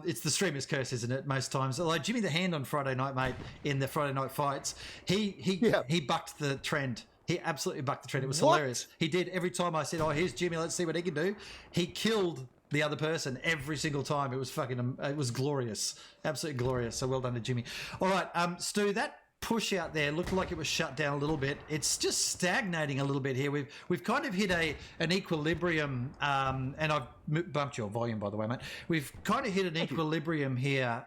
it's the streamer's curse, isn't it? Most times, like Jimmy the Hand on Friday night, mate, in the Friday night fights, he bucked the trend. He absolutely bucked the trend. It was hilarious. He did. Every time I said, "Oh, here's Jimmy. Let's see what he can do," he killed the other person every single time. It was it was glorious. Absolutely glorious. So well done to Jimmy. All right, Stu, that push out there looked like it was shut down a little bit. It's just stagnating a little bit here. We've kind of hit an equilibrium, and I've bumped your volume, by the way, mate. We've kind of hit an equilibrium here.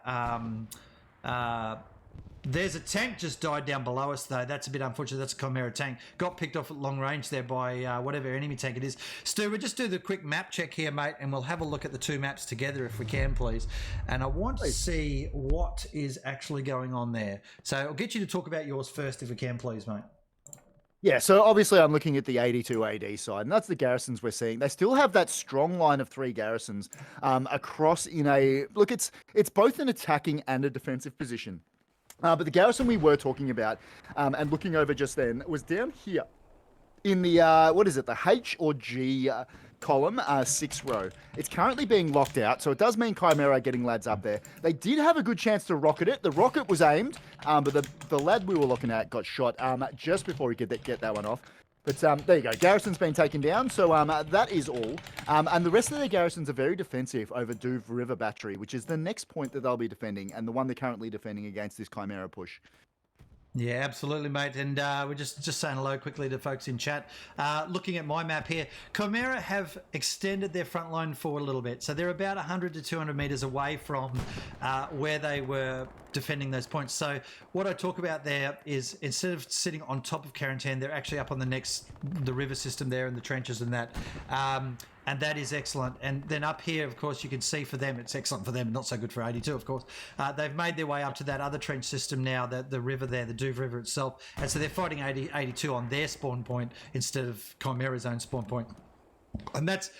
There's a tank just died down below us, though. That's a bit unfortunate. That's a Chimera tank. Got picked off at long range there by whatever enemy tank it is. Stu, we'll just do the quick map check here, mate, and we'll have a look at the two maps together if we can, please. And I want to see what is actually going on there. So I'll get you to talk about yours first if we can, please, mate. Yeah, so obviously I'm looking at the 82 AD side, and that's the garrisons we're seeing. They still have that strong line of 3 garrisons across in a... Look, it's both an attacking and a defensive position. But the garrison we were talking about and looking over just then was down here in the, what is it, the H or G column, 6th row. It's currently being locked out, so it does mean Chimera getting lads up there. They did have a good chance to rocket it. The rocket was aimed, but the lad we were looking at got shot just before he could get that one off. But there you go. Garrison's been taken down, so that is all. And the rest of their garrisons are very defensive over Douve River Battery, which is the next point that they'll be defending, and the one they're currently defending against this Chimera push. Yeah, absolutely, mate. And we're just saying hello quickly to folks in chat. Looking at my map here, Chimera have extended their front line forward a little bit. So they're about 100 to 200 metres away from where they were defending those points. So what I talk about there is instead of sitting on top of Carentan, they're actually up on the river system there and the trenches and that. And that is excellent. And then up here, of course, you can see for them, it's excellent for them, not so good for 82, of course. They've made their way up to that other trench system now, the river there, the Douve River itself. And so they're fighting 82 on their spawn point instead of Chimera's own spawn point. And that's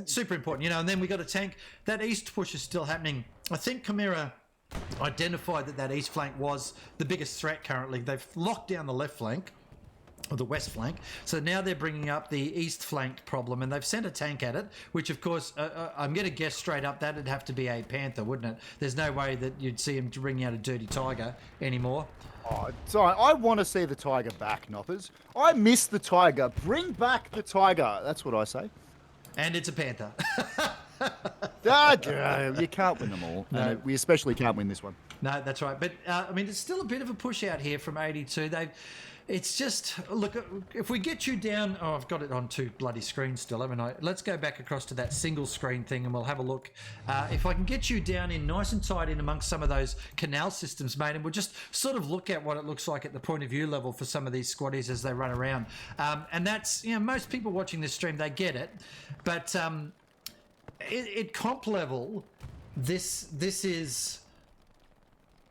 super important, and then we got a tank. That east push is still happening. I think Chimera identified that east flank was the biggest threat currently. They've locked down the left flank, or the west flank. So now they're bringing up the east flank problem, and they've sent a tank at it, which of course, I'm going to guess straight up that'd have to be a Panther, wouldn't it? There's no way that you'd see him bringing out a dirty Tiger anymore. Oh, sorry, I want to see the Tiger back, Noppers. I miss the Tiger. Bring back the Tiger. That's what I say. And it's a Panther. You can't win them all. No. We especially can't win this one. No, that's right. But, it's still a bit of a push out here from 82. It's just, look, if we get you down... Oh, I've got it on 2 bloody screens still, haven't I? Let's go back across to that single screen thing and we'll have a look. If I can get you down in nice and tight in amongst some of those canal systems, mate, and we'll just sort of look at what it looks like at the point of view level for some of these squaddies as they run around. And that's, most people watching this stream, they get it. But at comp level, this is...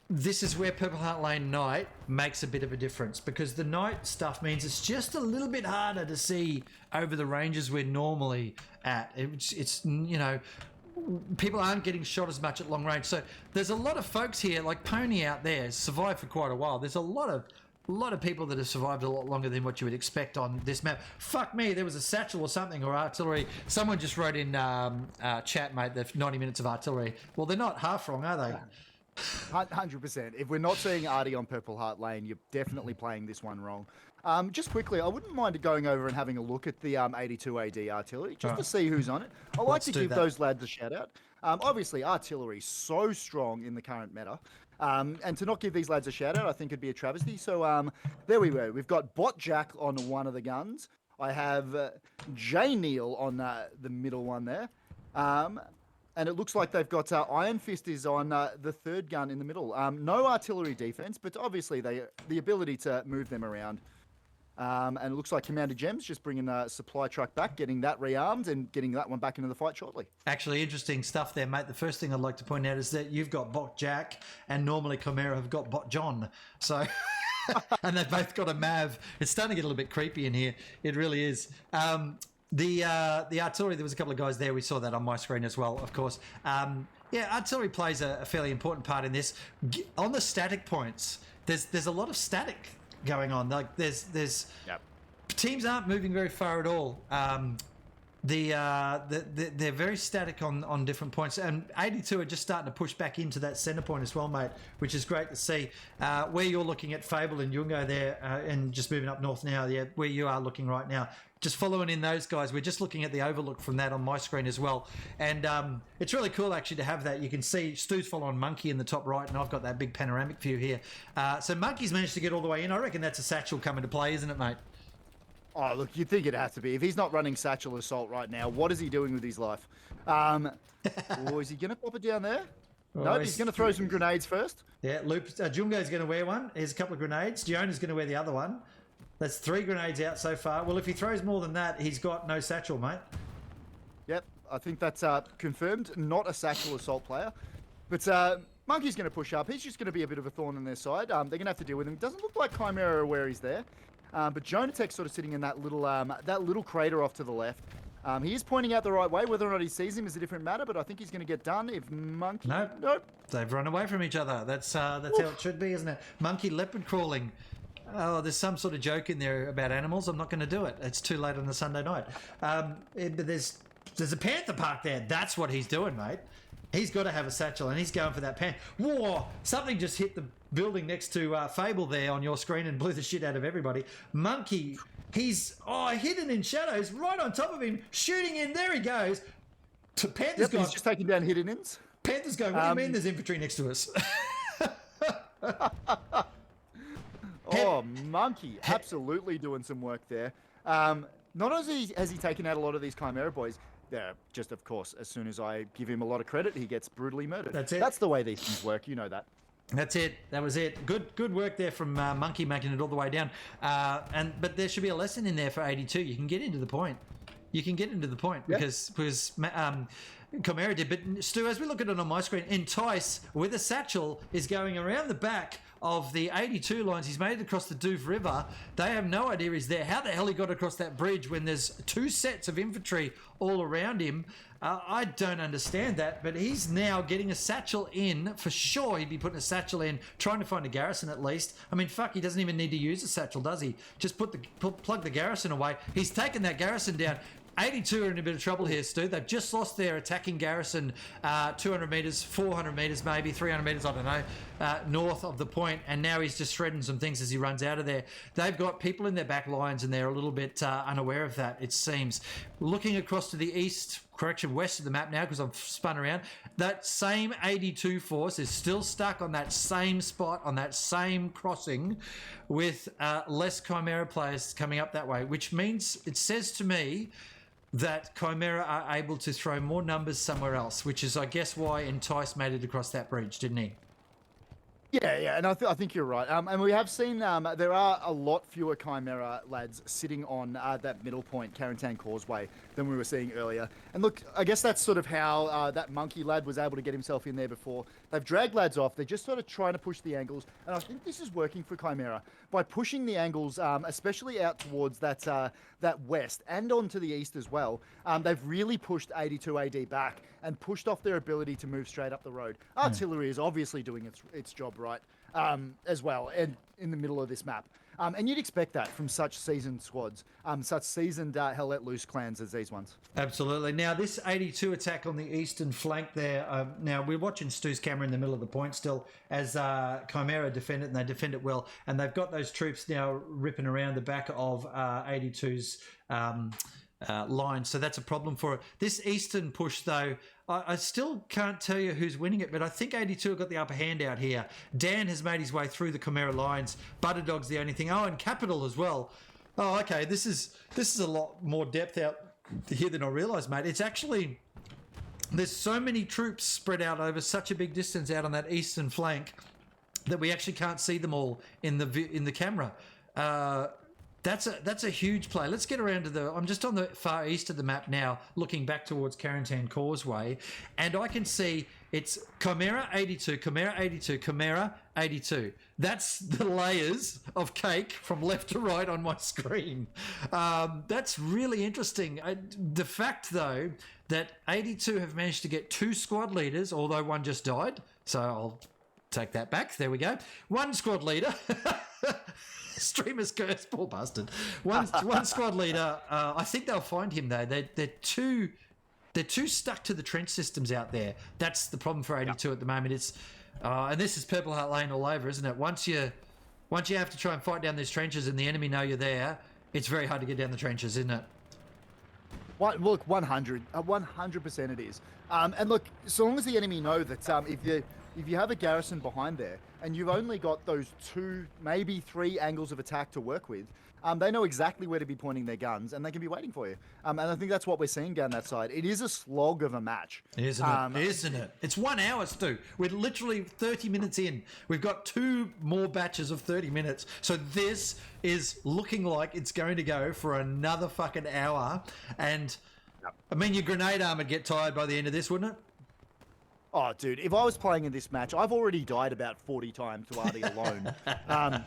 this is where Purple Heart Lane night makes a bit of a difference, because the night stuff means it's just a little bit harder to see over the ranges we're normally at. It's people aren't getting shot as much at long range. So there's a lot of folks here, like Pony out there, survived for quite a while. There's a lot of people that have survived a lot longer than what you would expect on this map. Fuck me, there was a satchel or something, or artillery. Someone just wrote in chat, mate, the 90 minutes of artillery. Well, they're not half wrong, are they? 100%. If we're not seeing Artie on Purple Heart Lane, you're definitely playing this one wrong. Just quickly, I wouldn't mind going over and having a look at the 82 AD artillery, just to see who's on it. I like to give those lads a shout out. Obviously, artillery is so strong in the current meta. And to not give these lads a shout out, I think it'd be a travesty. So there we go. We've got Bot Jack on one of the guns. I have J Neil on the middle one there. And it looks like they've got Iron Fist is on the third gun in the middle. No artillery defense, but obviously the ability to move them around. And it looks like Commander Gems just bringing a supply truck back, getting that rearmed and getting that one back into the fight shortly. Actually, interesting stuff there, mate. The first thing I'd like to point out is that you've got Bot Jack, and normally Chimera have got Bot John. So, and they've both got a Mav. It's starting to get a little bit creepy in here. It really is. The artillery, there was a couple of guys there. We saw that on my screen as well, of course. Yeah, artillery plays a fairly important part in this. On the static points, there's a lot of static going on. Like there's teams aren't moving very far at all. They're very static on different points, and 82 are just starting to push back into that centre point as well, mate, which is great to see. Where you're looking at Fable and Yungo there, and just moving up north now, yeah, where you are looking right now, just following in those guys. We're just looking at the overlook from that on my screen as well, and it's really cool actually to have that. You can see Stu's following Monkey in the top right, and I've got that big panoramic view here. So Monkey's managed to get all the way in. I reckon that's a satchel coming to play, isn't it, mate? Oh, look, you'd think it has to be. If he's not running Satchel Assault right now, what is he doing with his life? Or is he going to pop it down there? No, he's going to throw some grenades first. Yeah, Jungo's going to wear one. Here's a couple of grenades. Giona's going to wear the other one. That's 3 grenades out so far. Well, if he throws more than that, he's got no satchel, mate. Yep, I think that's confirmed. Not a Satchel Assault player. But Monkey's going to push up. He's just going to be a bit of a thorn in their side. They're going to have to deal with him. Doesn't look like Chimera are where he's there. But Jonatech's sort of sitting in that little crater off to the left. He is pointing out the right way. Whether or not he sees him is a different matter, but I think he's going to get done if Monkey... Nope. They've run away from each other. That's how it should be, isn't it? Monkey leopard crawling. Oh, there's some sort of joke in there about animals. I'm not going to do it. It's too late on a Sunday night. But there's a panther parked there. That's what he's doing, mate. He's got to have a satchel, and he's going for that panther. Whoa! Something just hit the building next to Fable there on your screen and blew the shit out of everybody. Monkey, he's hidden in shadows right on top of him, shooting in. There he goes. Panther's gone. He's just taking down hidden-ins. Panther's going, what do you mean there's infantry next to us? Oh, Monkey, absolutely doing some work there. Not only has he taken out a lot of these Chimera boys, they're just, of course, as soon as I give him a lot of credit, he gets brutally murdered. That's it. That's the way these things work, you know that. That's it. That was it. Good work there from Monkey, making it all the way down. But there should be a lesson in there for 82. You can get into the point. Because Chimera did. But Stu, as we look at it on my screen, Entice with a satchel is going around the back of the 82 lines. He's made it across the Douve River. They have no idea he's there. How the hell he got across that bridge when there's 2 sets of infantry all around him? I don't understand that, but he's now getting a satchel in. For sure, he'd be putting a satchel in, trying to find a garrison at least. I mean, fuck, he doesn't even need to use a satchel, does he? Just plug the garrison away. He's taken that garrison down. 82 are in a bit of trouble here, Stu. They've just lost their attacking garrison 200 metres, 400 metres maybe, 300 metres, I don't know, north of the point, and now he's just shredding some things as he runs out of there. They've got people in their back lines, and they're a little bit unaware of that, it seems. Looking across to the west of the map now, because I've spun around, that same 82 force is still stuck on that same spot, on that same crossing, with less Chimera players coming up that way, which means, it says to me, that Chimera are able to throw more numbers somewhere else, which is, I guess, why Entice made it across that bridge, didn't he? Yeah, and I think you're right. And we have seen there are a lot fewer Chimera lads sitting on that middle point, Carentan Causeway, than we were seeing earlier. And look, I guess that's sort of how that Monkey lad was able to get himself in there before. They've dragged lads off. They're just sort of trying to push the angles. And I think this is working for Chimera. By pushing the angles, especially out towards that west and onto the east as well, they've really pushed 82 AD back and pushed off their ability to move straight up the road. Artillery is obviously doing its job right as well, and in the middle of this map. And you'd expect that from such seasoned squads, such seasoned Hell Let Loose clans as these ones. Absolutely. Now, this 82 attack on the eastern flank there, now we're watching Stu's camera in the middle of the point still as Chimera defend it, and they defend it well. And they've got those troops now ripping around the back of 82's line, so that's a problem for it. This eastern push, though, I still can't tell you who's winning it, but I think 82 have got the upper hand out here. Dan has made his way through the Chimera lines. Butterdog's the only thing. Oh, and Capital as well. Oh, okay. This is a lot more depth out here than I realised, mate. It's actually, there's so many troops spread out over such a big distance out on that eastern flank that we actually can't see them all in the camera. That's a huge play. Let's get around to I'm just on the far east of the map now, looking back towards Carentan Causeway, and I can see it's Chimera 82, Chimera 82, Chimera 82. That's the layers of cake from left to right on my screen. That's really interesting. The fact, though, that 82 have managed to get 2 squad leaders, although one just died, so I'll take that back. There we go. One squad leader. Streamer's curse, poor bastard. One squad leader. I think they'll find him though. They're too stuck to the trench systems out there. That's the problem for 82 at the moment. It's and this is Purple Heart Lane all over, isn't it? Once you have to try and fight down these trenches and the enemy know you're there, it's very hard to get down the trenches, isn't it? Look, 100% it is. And look, so long as the enemy know that if you have a garrison behind there and you've only got those 2, maybe 3 angles of attack to work with, they know exactly where to be pointing their guns and they can be waiting for you. And I think that's what we're seeing down that side. It is a slog of a match. Isn't it? It's 1 hour, Stu. We're literally 30 minutes in. We've got 2 more batches of 30 minutes. So this is looking like it's going to go for another fucking hour. And, I mean, your grenade arm would get tired by the end of this, wouldn't it? Oh, dude, if I was playing in this match, I've already died about 40 times to Artie alone. Okay,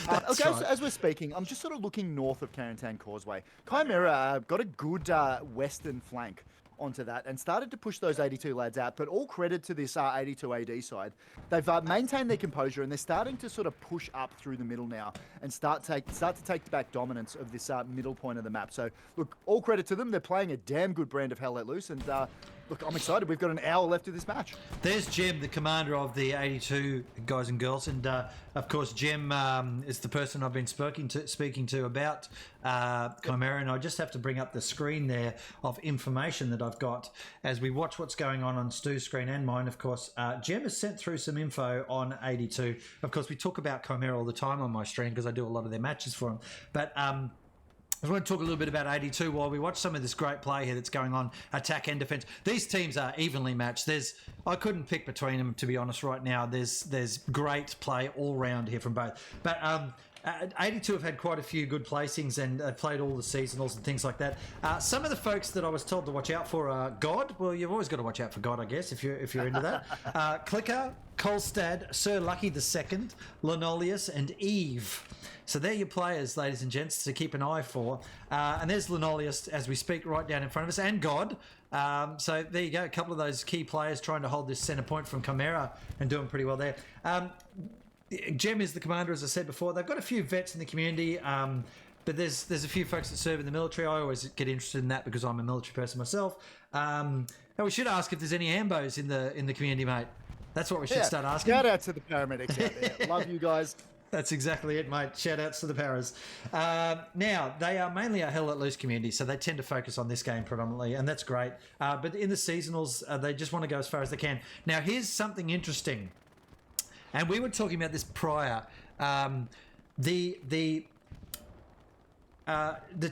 right. so as we're speaking, I'm just sort of looking north of Carentan Causeway. Chimera got a good western flank onto that and started to push those 82 lads out, but all credit to this 82 AD side. They've maintained their composure and they're starting to sort of push up through the middle now and start to take back dominance of this middle point of the map. So, look, all credit to them. They're playing a damn good brand of Hell Let Loose, and look, I'm excited. We've got an hour left of this match. There's Jem, the commander of the 82 guys and girls, and of course Jem is the person I've been speaking to about Chimera, and I just have to bring up the screen there of information that I've got as we watch what's going on Stu's screen and mine. Of course, Jem has sent through some info on 82. Of course, we talk about Chimera all the time on my stream because I do a lot of their matches for them, but I want to talk a little bit about 82 while we watch some of this great play here that's going on, attack and defense. These teams are evenly matched. I couldn't pick between them, to be honest, right now. There's great play all round here from both. But 82 have had quite a few good placings and played all the seasonals and things like that. Some of the folks that I was told to watch out for are God. Well, you've always got to watch out for God, I guess, if you're into that. Clicker, Kolstad, Sir Lucky II, Linoleus, and Eve. So they're your players, ladies and gents, to keep an eye for. And there's Linoleus, as we speak, right down in front of us, and God. So there you go, a couple of those key players trying to hold this centre point from Chimera and doing pretty well there. Jem is the commander, as I said before. They've got a few vets in the community, but there's a few folks that serve in the military. I always get interested in that because I'm a military person myself. And we should ask if there's any ambos in the community, mate. That's what we should start asking. Shout out to the paramedics out there. Love you guys. That's exactly it, mate. Shout outs to the paras. Now, they are mainly a Hell Let Loose community, so they tend to focus on this game predominantly, and that's great. But in the seasonals, they just want to go as far as they can. Now, here's something interesting, and we were talking about this prior. The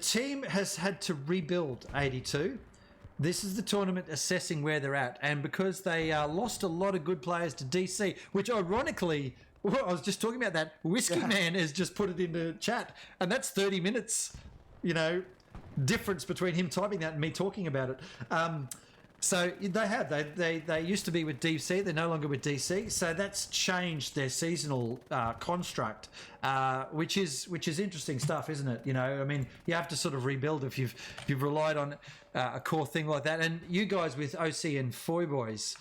team has had to rebuild 82. This is the tournament assessing where they're at, and because they lost a lot of good players to DC, which ironically... Well, I was just talking about that. Whiskey Man has just put it into chat, and that's 30 minutes, difference between him typing that and me talking about it. So they have. They used to be with DC. They're no longer with DC. So that's changed their seasonal construct, which is interesting stuff, isn't it? You know, I mean, you have to sort of rebuild if you've relied on a core thing like that. And you guys with OC and Foy Boys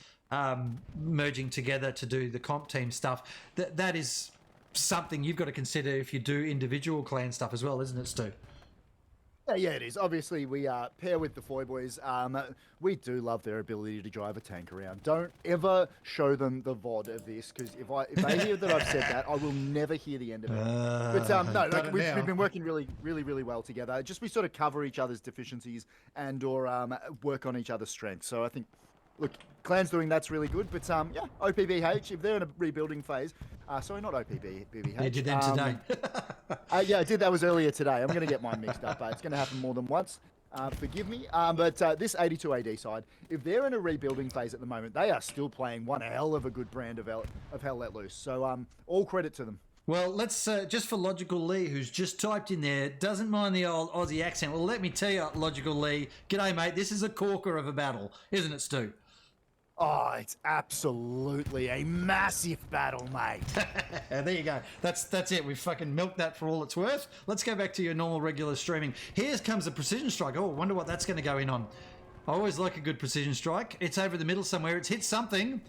merging together to do the comp team stuff, that is something you've got to consider if you do individual clan stuff as well, isn't it, Stu? Yeah, it is. Obviously, we pair with the Foy Boys. We do love their ability to drive a tank around. Don't ever show them the VOD of this, because if they hear that I've said that, I will never hear the end of it. But no, like, we've been working really well together. Just we sort of cover each other's deficiencies and or work on each other's strengths. So I think, look, Clan's doing that's really good. But yeah, OPBH, if they're in a rebuilding phase, sorry, not OPBH. You did them today. Yeah, I did. That was earlier today. I'm going to get mine mixed up. It's going to happen more than once. Forgive me. But this 82 AD side, if they're in a rebuilding phase at the moment, they are still playing one hell of a good brand of Hell Let Loose. So all credit to them. Well, let's just for Logical Lee, who's just typed in there, doesn't mind the old Aussie accent. Well, let me tell you, Logical Lee, g'day, mate. This is a corker of a battle, isn't it, Stu? Oh, it's absolutely a massive battle, mate. There you go. That's it. We've fucking milked that for all it's worth. Let's go back to your normal regular streaming. Here comes a precision strike. Oh, I wonder what that's going to go in on. I always like a good precision strike. It's over the middle somewhere. It's hit something.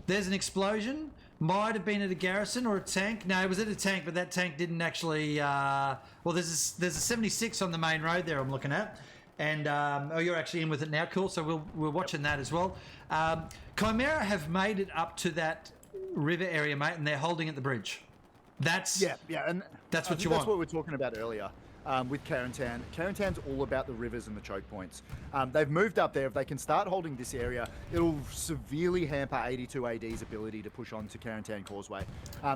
There's an explosion. Might have been at a garrison or a tank. No, it was at a tank, but that tank didn't actually... well, there's a 76 on the main road there I'm looking at. And oh, you're actually in with it now. Cool. So we're watching that as well. Chimera have made it up to that river area, mate, and they're holding at the bridge. That's and that's what you want. That's what we were talking about earlier with Carentan. Carentan's all about the rivers and the choke points. They've moved up there. If they can start holding this area, it'll severely hamper 82 AD's ability to push on to Carentan Causeway.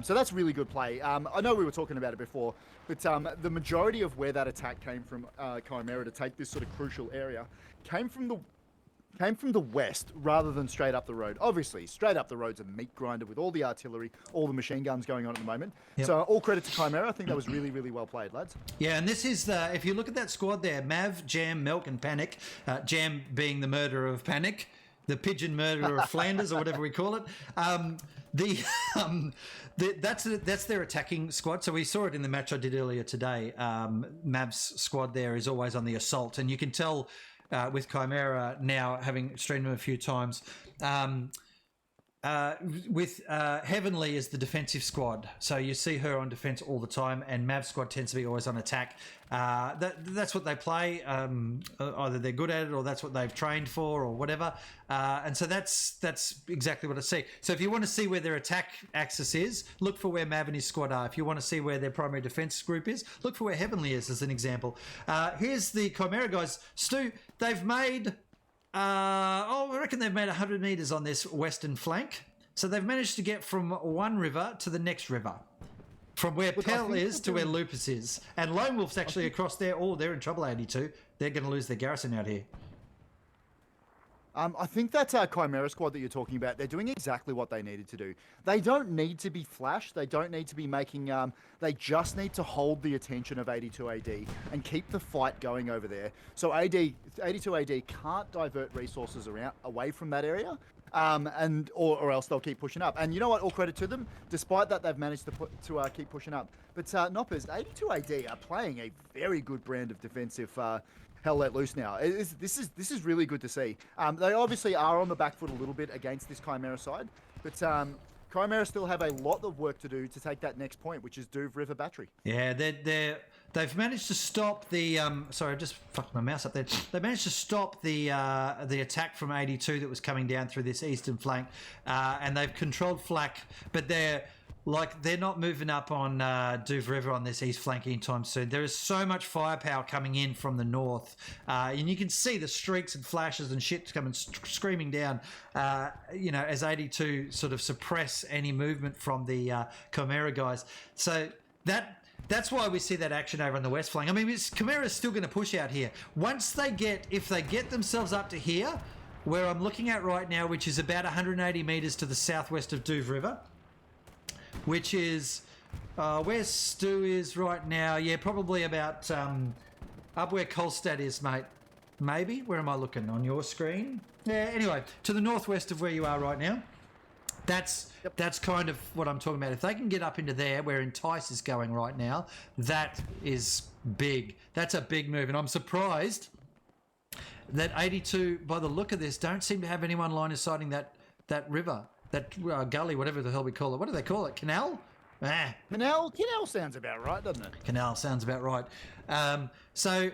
So that's really good play. I know we were talking about it before, but the majority of where that attack came from, Chimera, to take this sort of crucial area, came from the west rather than straight up the road. Obviously, straight up the road's a meat grinder with all the artillery, all the machine guns going on at the moment. Yep. So all credit to Chimera. I think that was really well played, lads. Yeah, and this is, if you look at that squad there, Mav, Jam, Milk and Panic, Jam being the murderer of Panic, the pigeon murderer of Flanders or whatever we call it. That's their attacking squad. So we saw it in the match I did earlier today. Mav's squad there is always on the assault, and you can tell with Chimera now, having streamed them a few times, with Heavenly as the defensive squad. So you see her on defense all the time, and Mav's squad tends to be always on attack. That's what they play. Either they're good at it, or that's what they've trained for, or whatever. And so that's exactly what I see. So if you want to see where their attack axis is, look for where Mav and his squad are. If you want to see where their primary defense group is, look for where Heavenly is, as an example. Here's the Chimera guys. Stu, they've made... I reckon they've made 100 metres on this western flank. So they've managed to get from one river to the next river. From where Pell is to where Lupus is. And Lone Wolf's actually across there. Oh, they're in trouble, 82. They're going to lose their garrison out here. I think that Chimera squad that you're talking about, they're doing exactly what they needed to do. They don't need to be flash. They don't need to be making... they just need to hold the attention of 82 AD and keep the fight going over there. So 82 AD can't divert resources away from that area, or else they'll keep pushing up. And you know what? All credit to them. Despite that, they've managed to keep pushing up. But Noppers, 82 AD are playing a very good brand of defensive... Hell Let Loose now. This is really good to see. They obviously are on the back foot a little bit against this Chimera side, but Chimera still have a lot of work to do to take that next point, which is Douve River Battery. Yeah, they've managed to stop the... sorry, I just fucked my mouse up there. They managed to stop the attack from 82 that was coming down through this eastern flank, and they've controlled flak, but they're not moving up on Douve River on this east flank anytime soon. There is so much firepower coming in from the north, and you can see the streaks and flashes and shit coming screaming down, as 82 sort of suppress any movement from the Chimera guys. So that's why we see that action over on the west flank. I mean, Chimera's still going to push out here. If they get themselves up to here, where I'm looking at right now, which is about 180 metres to the southwest of Douve River, which is where Stu is right now. Yeah, probably about up where Kolstad is, mate. maybe. Where am I looking? On your screen? Yeah, anyway, to the northwest of where you are right now. That's kind of what I'm talking about. If they can get up into there where Entice is going right now, that is big. That's a big move. And I'm surprised that 82, by the look of this, don't seem to have anyone line of sighting that river, that gully, whatever the hell we call it. What do they call it? Canal? Canal sounds about right, doesn't it? Canal sounds about right. So,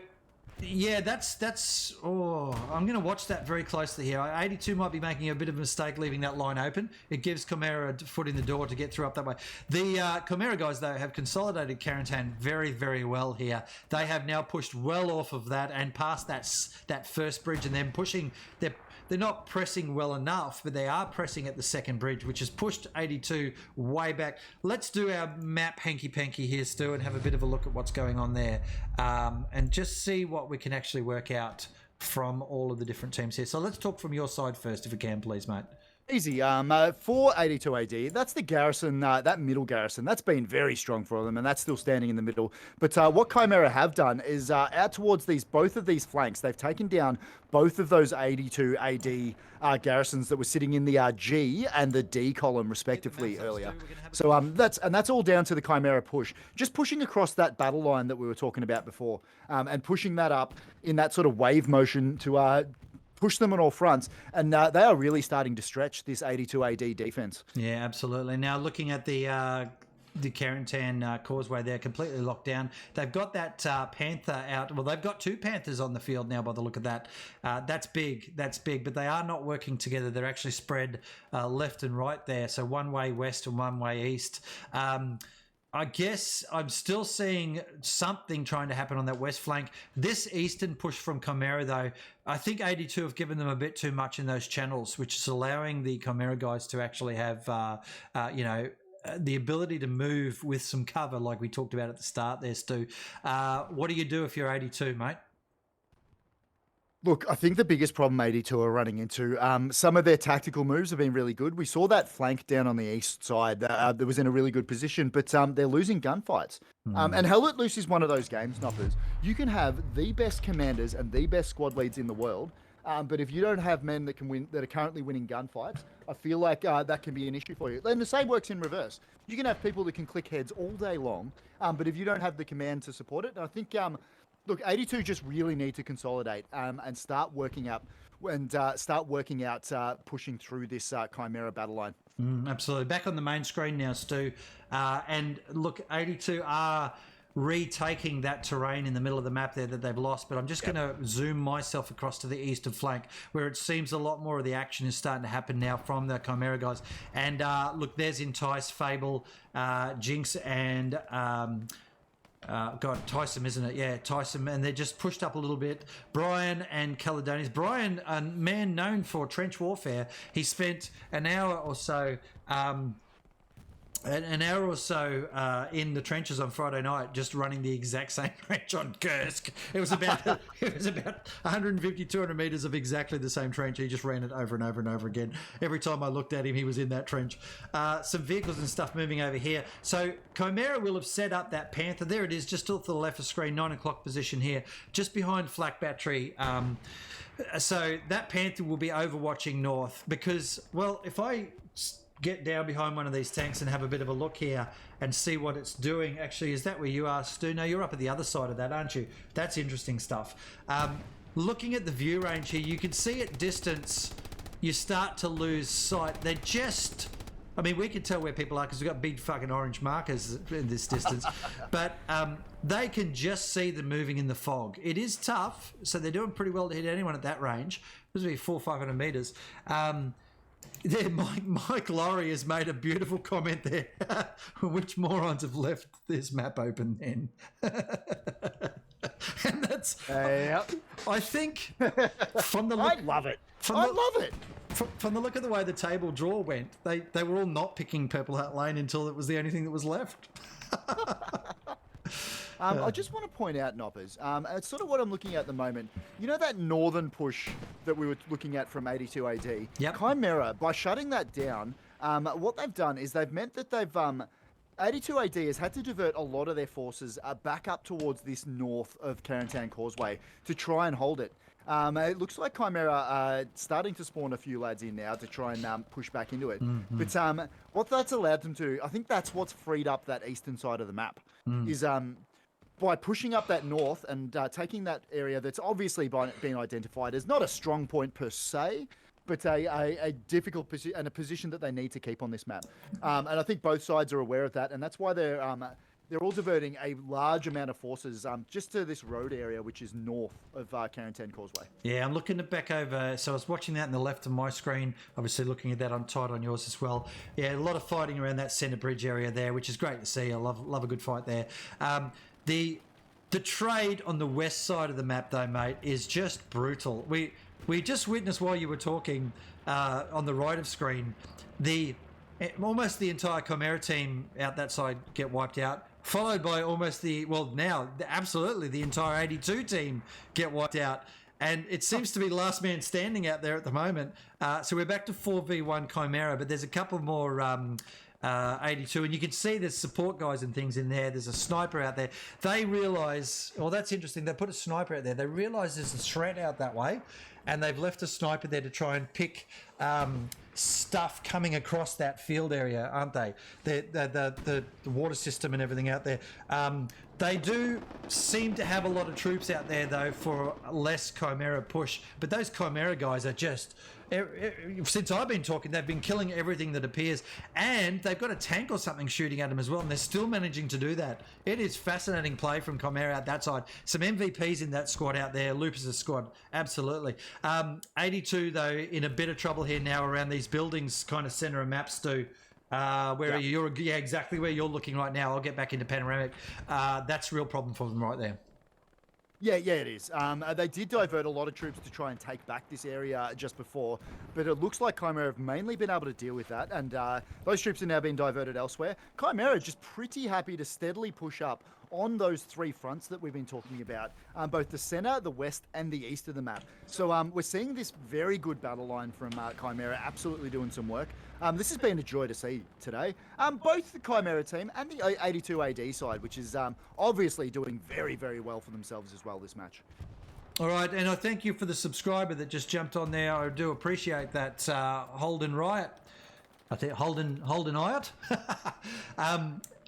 yeah, that's. Oh, I'm going to watch that very closely here. 82 might be making a bit of a mistake leaving that line open. It gives Chimera a foot in the door to get through up that way. The Chimera guys, though, have consolidated Carentan very, very well here. They have now pushed well off of that and past that first bridge, and then pushing. They're not pressing well enough, but they are pressing at the second bridge, which has pushed 82 way back. Let's do our map hanky-panky here, Stu, and have a bit of a look at what's going on there, and just see what we can actually work out from all of the different teams here. So let's talk from your side first, if we can, please, mate. Easy. For 82 AD, that's the garrison, that middle garrison. That's been very strong for them, and that's still standing in the middle. But what Chimera have done is out towards both of these flanks, they've taken down both of those 82 AD garrisons that were sitting in the G and the D column, respectively, earlier. So that's all down to the Chimera push. Just pushing across that battle line that we were talking about before, and pushing that up in that sort of wave motion to push them on all fronts, and they are really starting to stretch this 82 AD defense. Yeah, absolutely. Now, looking at the Carentan causeway, they're completely locked down. They've got that Panther out. Well, they've got two Panthers on the field now by the look of that. That's big, but they are not working together. They're actually spread left and right there, so one way west and one way east. I guess I'm still seeing something trying to happen on that west flank. This eastern push from Chimera, though, I think 82 have given them a bit too much in those channels, which is allowing the Chimera guys to actually have, the ability to move with some cover, like we talked about at the start there, Stu. What do you do if you're 82, mate? Look, I think the biggest problem 82 are running into, some of their tactical moves have been really good. We saw that flank down on the east side that was in a really good position, but they're losing gunfights. And Hell Let Loose is one of those games, Noppers. You can have the best commanders and the best squad leads in the world, but if you don't have men that can win, that are currently winning gunfights, I feel like that can be an issue for you. And the same works in reverse. You can have people that can click heads all day long, but if you don't have the command to support it, I think... Look, 82 just really need to consolidate and start working out pushing through this Chimera battle line. Absolutely. Back on the main screen now, Stu. And look, 82 are retaking that terrain in the middle of the map there that they've lost, but I'm just going to zoom myself across to the eastern flank where it seems a lot more of the action is starting to happen now from the Chimera guys. And look, there's Entice, Fable, Jinx, and... Tyson, isn't it? Yeah, Tyson, and they're just pushed up a little bit. Brian and Caledonius. Brian, a man known for trench warfare, he spent an hour or so in the trenches on Friday night, just running the exact same trench on Kursk. It was about 150, 200 meters of exactly the same trench. He just ran it over and over and over again. Every time I looked at him, he was in that trench. Some vehicles and stuff moving over here. So Chimera will have set up that Panther. There it is, just to the left of screen, 9 o'clock position here, just behind Flak Battery. So that Panther will be overwatching north because, well, if I get down behind one of these tanks and have a bit of a look here and see what it's doing. Actually, is that where you are, Stu? No, you're up at the other side of that, aren't you? That's interesting stuff. Looking at the view range here, you can see at distance, you start to lose sight. They're just... I mean, we can tell where people are because we've got big fucking orange markers in this distance. But they can just see them moving in the fog. It is tough, so they're doing pretty well to hit anyone at that range. This would be 400 or 500 meters. There, Mike Laurie has made a beautiful comment there. Which morons have left this map open then? And that's... I think from the look... I love it. I love it. From the look of the way the table draw went, they were all not picking Purple Hat Lane until it was the only thing that was left. I just want to point out, Noppers, it's sort of what I'm looking at the moment. You know that northern push that we were looking at from 82 AD? Yep. Chimera, by shutting that down, what they've done is they've meant that they've... 82 AD has had to divert a lot of their forces back up towards this north of Carentan Causeway to try and hold it. It looks like Chimera are starting to spawn a few lads in now to try and push back into it. But what that's allowed them to, I think that's what's freed up that eastern side of the map, is by pushing up that north and taking that area that's obviously been identified as not a strong point per se, but a difficult position and a position that they need to keep on this map. And I think both sides are aware of that, and that's why they're all diverting a large amount of forces just to this road area, which is north of Carrington Causeway. Yeah, I'm looking it back over. So I was watching that on the left of my screen, obviously looking at that on tight on yours as well. Yeah, a lot of fighting around that centre bridge area there, which is great to see. I love a good fight there. The trade on the west side of the map, though, mate, is just brutal. We just witnessed while you were talking on the right of screen, almost the entire Chimera team out that side get wiped out, followed by absolutely the entire 82 team get wiped out. And it seems to be last man standing out there at the moment. So we're back to 4v1 Chimera, but there's a couple more 82, and you can see there's support guys and things in there. There's a sniper out there. They realise, that's interesting, they put a sniper out there. They realise there's a threat out that way, and they've left a sniper there to try and pick stuff coming across that field area, aren't they? The water system and everything out there. They do seem to have a lot of troops out there, though, for less Chimera push. But those Chimera guys are just... Since I've been talking, they've been killing everything that appears. And they've got a tank or something shooting at them as well, and they're still managing to do that. It is fascinating play from Chimera out that side. Some MVPs in that squad out there. Lupus' squad, absolutely. 82, though, in a bit of trouble here now around these buildings, kind of centre of maps, Stu. Where are you? Yeah, exactly where you're looking right now. I'll get back into panoramic. That's a real problem for them right there. Yeah, it is. They did divert a lot of troops to try and take back this area just before, but it looks like Chimera have mainly been able to deal with that, and those troops are now being diverted elsewhere. Chimera are just pretty happy to steadily push up on those three fronts that we've been talking about, both the centre, the west, and the east of the map. So we're seeing this very good battle line from Chimera absolutely doing some work. This has been a joy to see today. Both the Chimera team and the 82 AD side, which is obviously doing very, very well for themselves as well this match. All right, and I thank you for the subscriber that just jumped on there. I do appreciate that, Holden Riot. I think Holden Iot.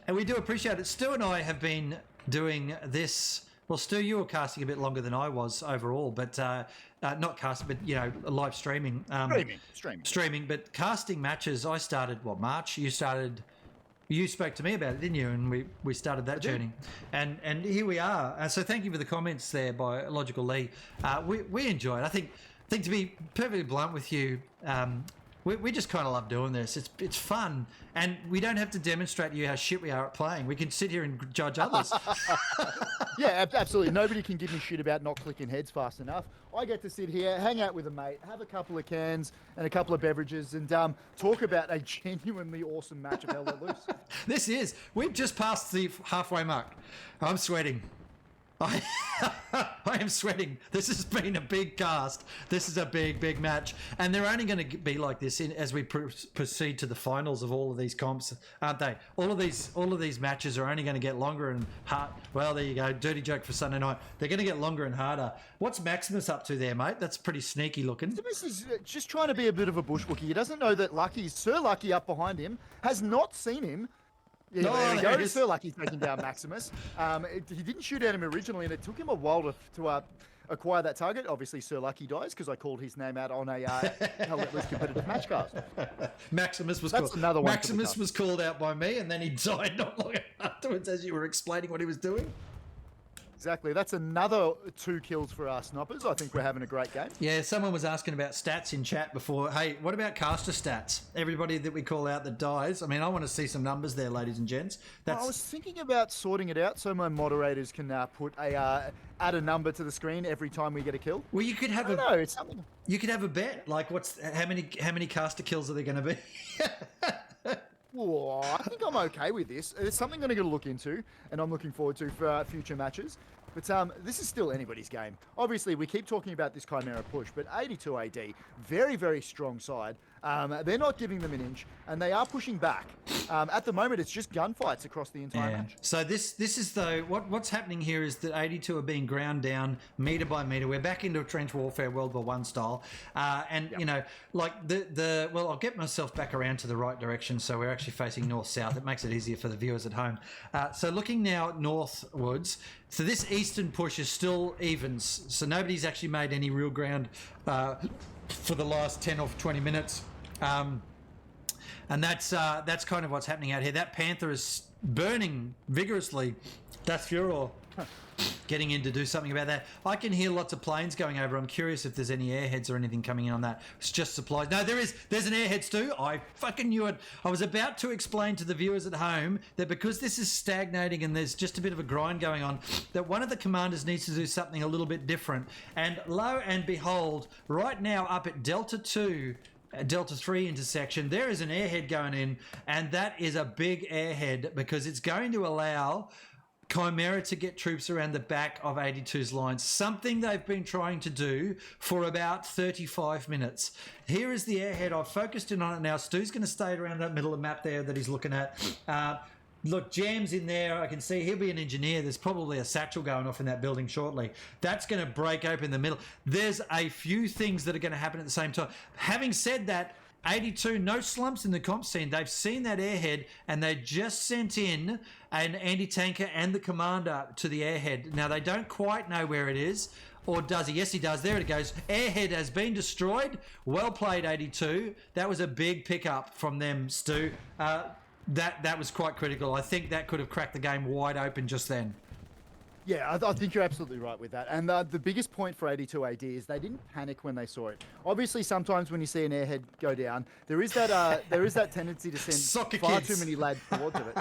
And we do appreciate it. Stu and I have been doing this. Well, Stu, you were casting a bit longer than I was overall, but not casting, but live streaming. Streaming, but casting matches. I started March. You spoke to me about it, didn't you? And we started that journey, and here we are. So thank you for the comments there by Logical Lee. We enjoy it. I think to be perfectly blunt with you. We just kind of love doing this. It's fun, and we don't have to demonstrate to you how shit we are at playing. We can sit here and judge others. Yeah, absolutely. Nobody can give me shit about not clicking heads fast enough. I get to sit here, hang out with a mate, have a couple of cans and a couple of beverages, and talk about a genuinely awesome match of Hell Let Loose. We've just passed the halfway mark. I'm sweating. I am sweating. This has been a big cast. This is a big match, and they're only going to be like this as we proceed to the finals of all of these comps, aren't they? All of these matches are only going to get longer and hard. Well, there you go. Dirty joke for Sunday night. They're going to get longer and harder. What's Maximus up to there, mate? That's pretty sneaky looking. Maximus is just trying to be a bit of a bushwookie. He doesn't know that Sir Lucky up behind him has not seen him. Yeah, there we go. Sir Lucky's taking down Maximus. He didn't shoot at him originally, and it took him a while to acquire that target. Obviously, Sir Lucky dies because I called his name out on a Hell Let Loose competitive matchcast. Maximus was called out by me, and then he died not long afterwards as you were explaining what he was doing. Exactly. That's another 2 kills for our snoppers. I think we're having a great game. Yeah, someone was asking about stats in chat before. Hey, what about caster stats? Everybody that we call out that dies. I mean, I want to see some numbers there, ladies and gents. I was thinking about sorting it out so my moderators can add a number to the screen every time we get a kill. Well, you could have it's something. You could have a bet. Like, how many caster kills are there going to be? Well, I think I'm okay with this. It's something I'm going to look into, and I'm looking forward to for future matches. But this is still anybody's game. Obviously, we keep talking about this Chimera push, but 82 AD, very, very strong side. They're not giving them an inch, and they are pushing back. At the moment, it's just gunfights across the entire match. So this is though what's happening here is that 82 are being ground down meter by meter. We're back into trench warfare, World War I style, and you know, like well, I'll get myself back around to the right direction, so we're actually facing north south. It makes it easier for the viewers at home. So looking now northwards. So this eastern push is still evens. So nobody's actually made any real ground for the last 10 or 20 minutes. And that's kind of what's happening out here. That Panther is burning vigorously. That's Furor getting in to do something about that. I can hear lots of planes going over. I'm curious if there's any airheads or anything coming in on that. It's just supplies. No, there is. There's an airhead, Stu. I fucking knew it. I was about to explain to the viewers at home that because this is stagnating and there's just a bit of a grind going on, that one of the commanders needs to do something a little bit different. And lo and behold, right now up at Delta 2, Delta 3 intersection, there is an airhead going in, and that is a big airhead because it's going to allow Chimera to get troops around the back of 82's lines, something they've been trying to do for about 35 minutes. Here is the airhead. I've focused in on it now. Stu's going to stay around that middle of the map there that he's looking at. Look, Jam's in there. I can see he'll be an engineer. There's probably a satchel going off in that building shortly. That's going to break open the middle. There's a few things that are going to happen at the same time. Having said that, 82, no slumps in the comp scene. They've seen that airhead and they just sent in an anti-tanker and the commander to the airhead. Now, they don't quite know where it is. Or does he? Yes, he does. There it goes. Airhead has been destroyed. Well played, 82. That was a big pickup from them, Stu. That was quite critical. I think that could have cracked the game wide open just then. Yeah, I think you're absolutely right with that. And the biggest point for 82 AD is they didn't panic when they saw it. Obviously, sometimes when you see an airhead go down, there is that tendency to send Soccer far kids. too many lads towards it.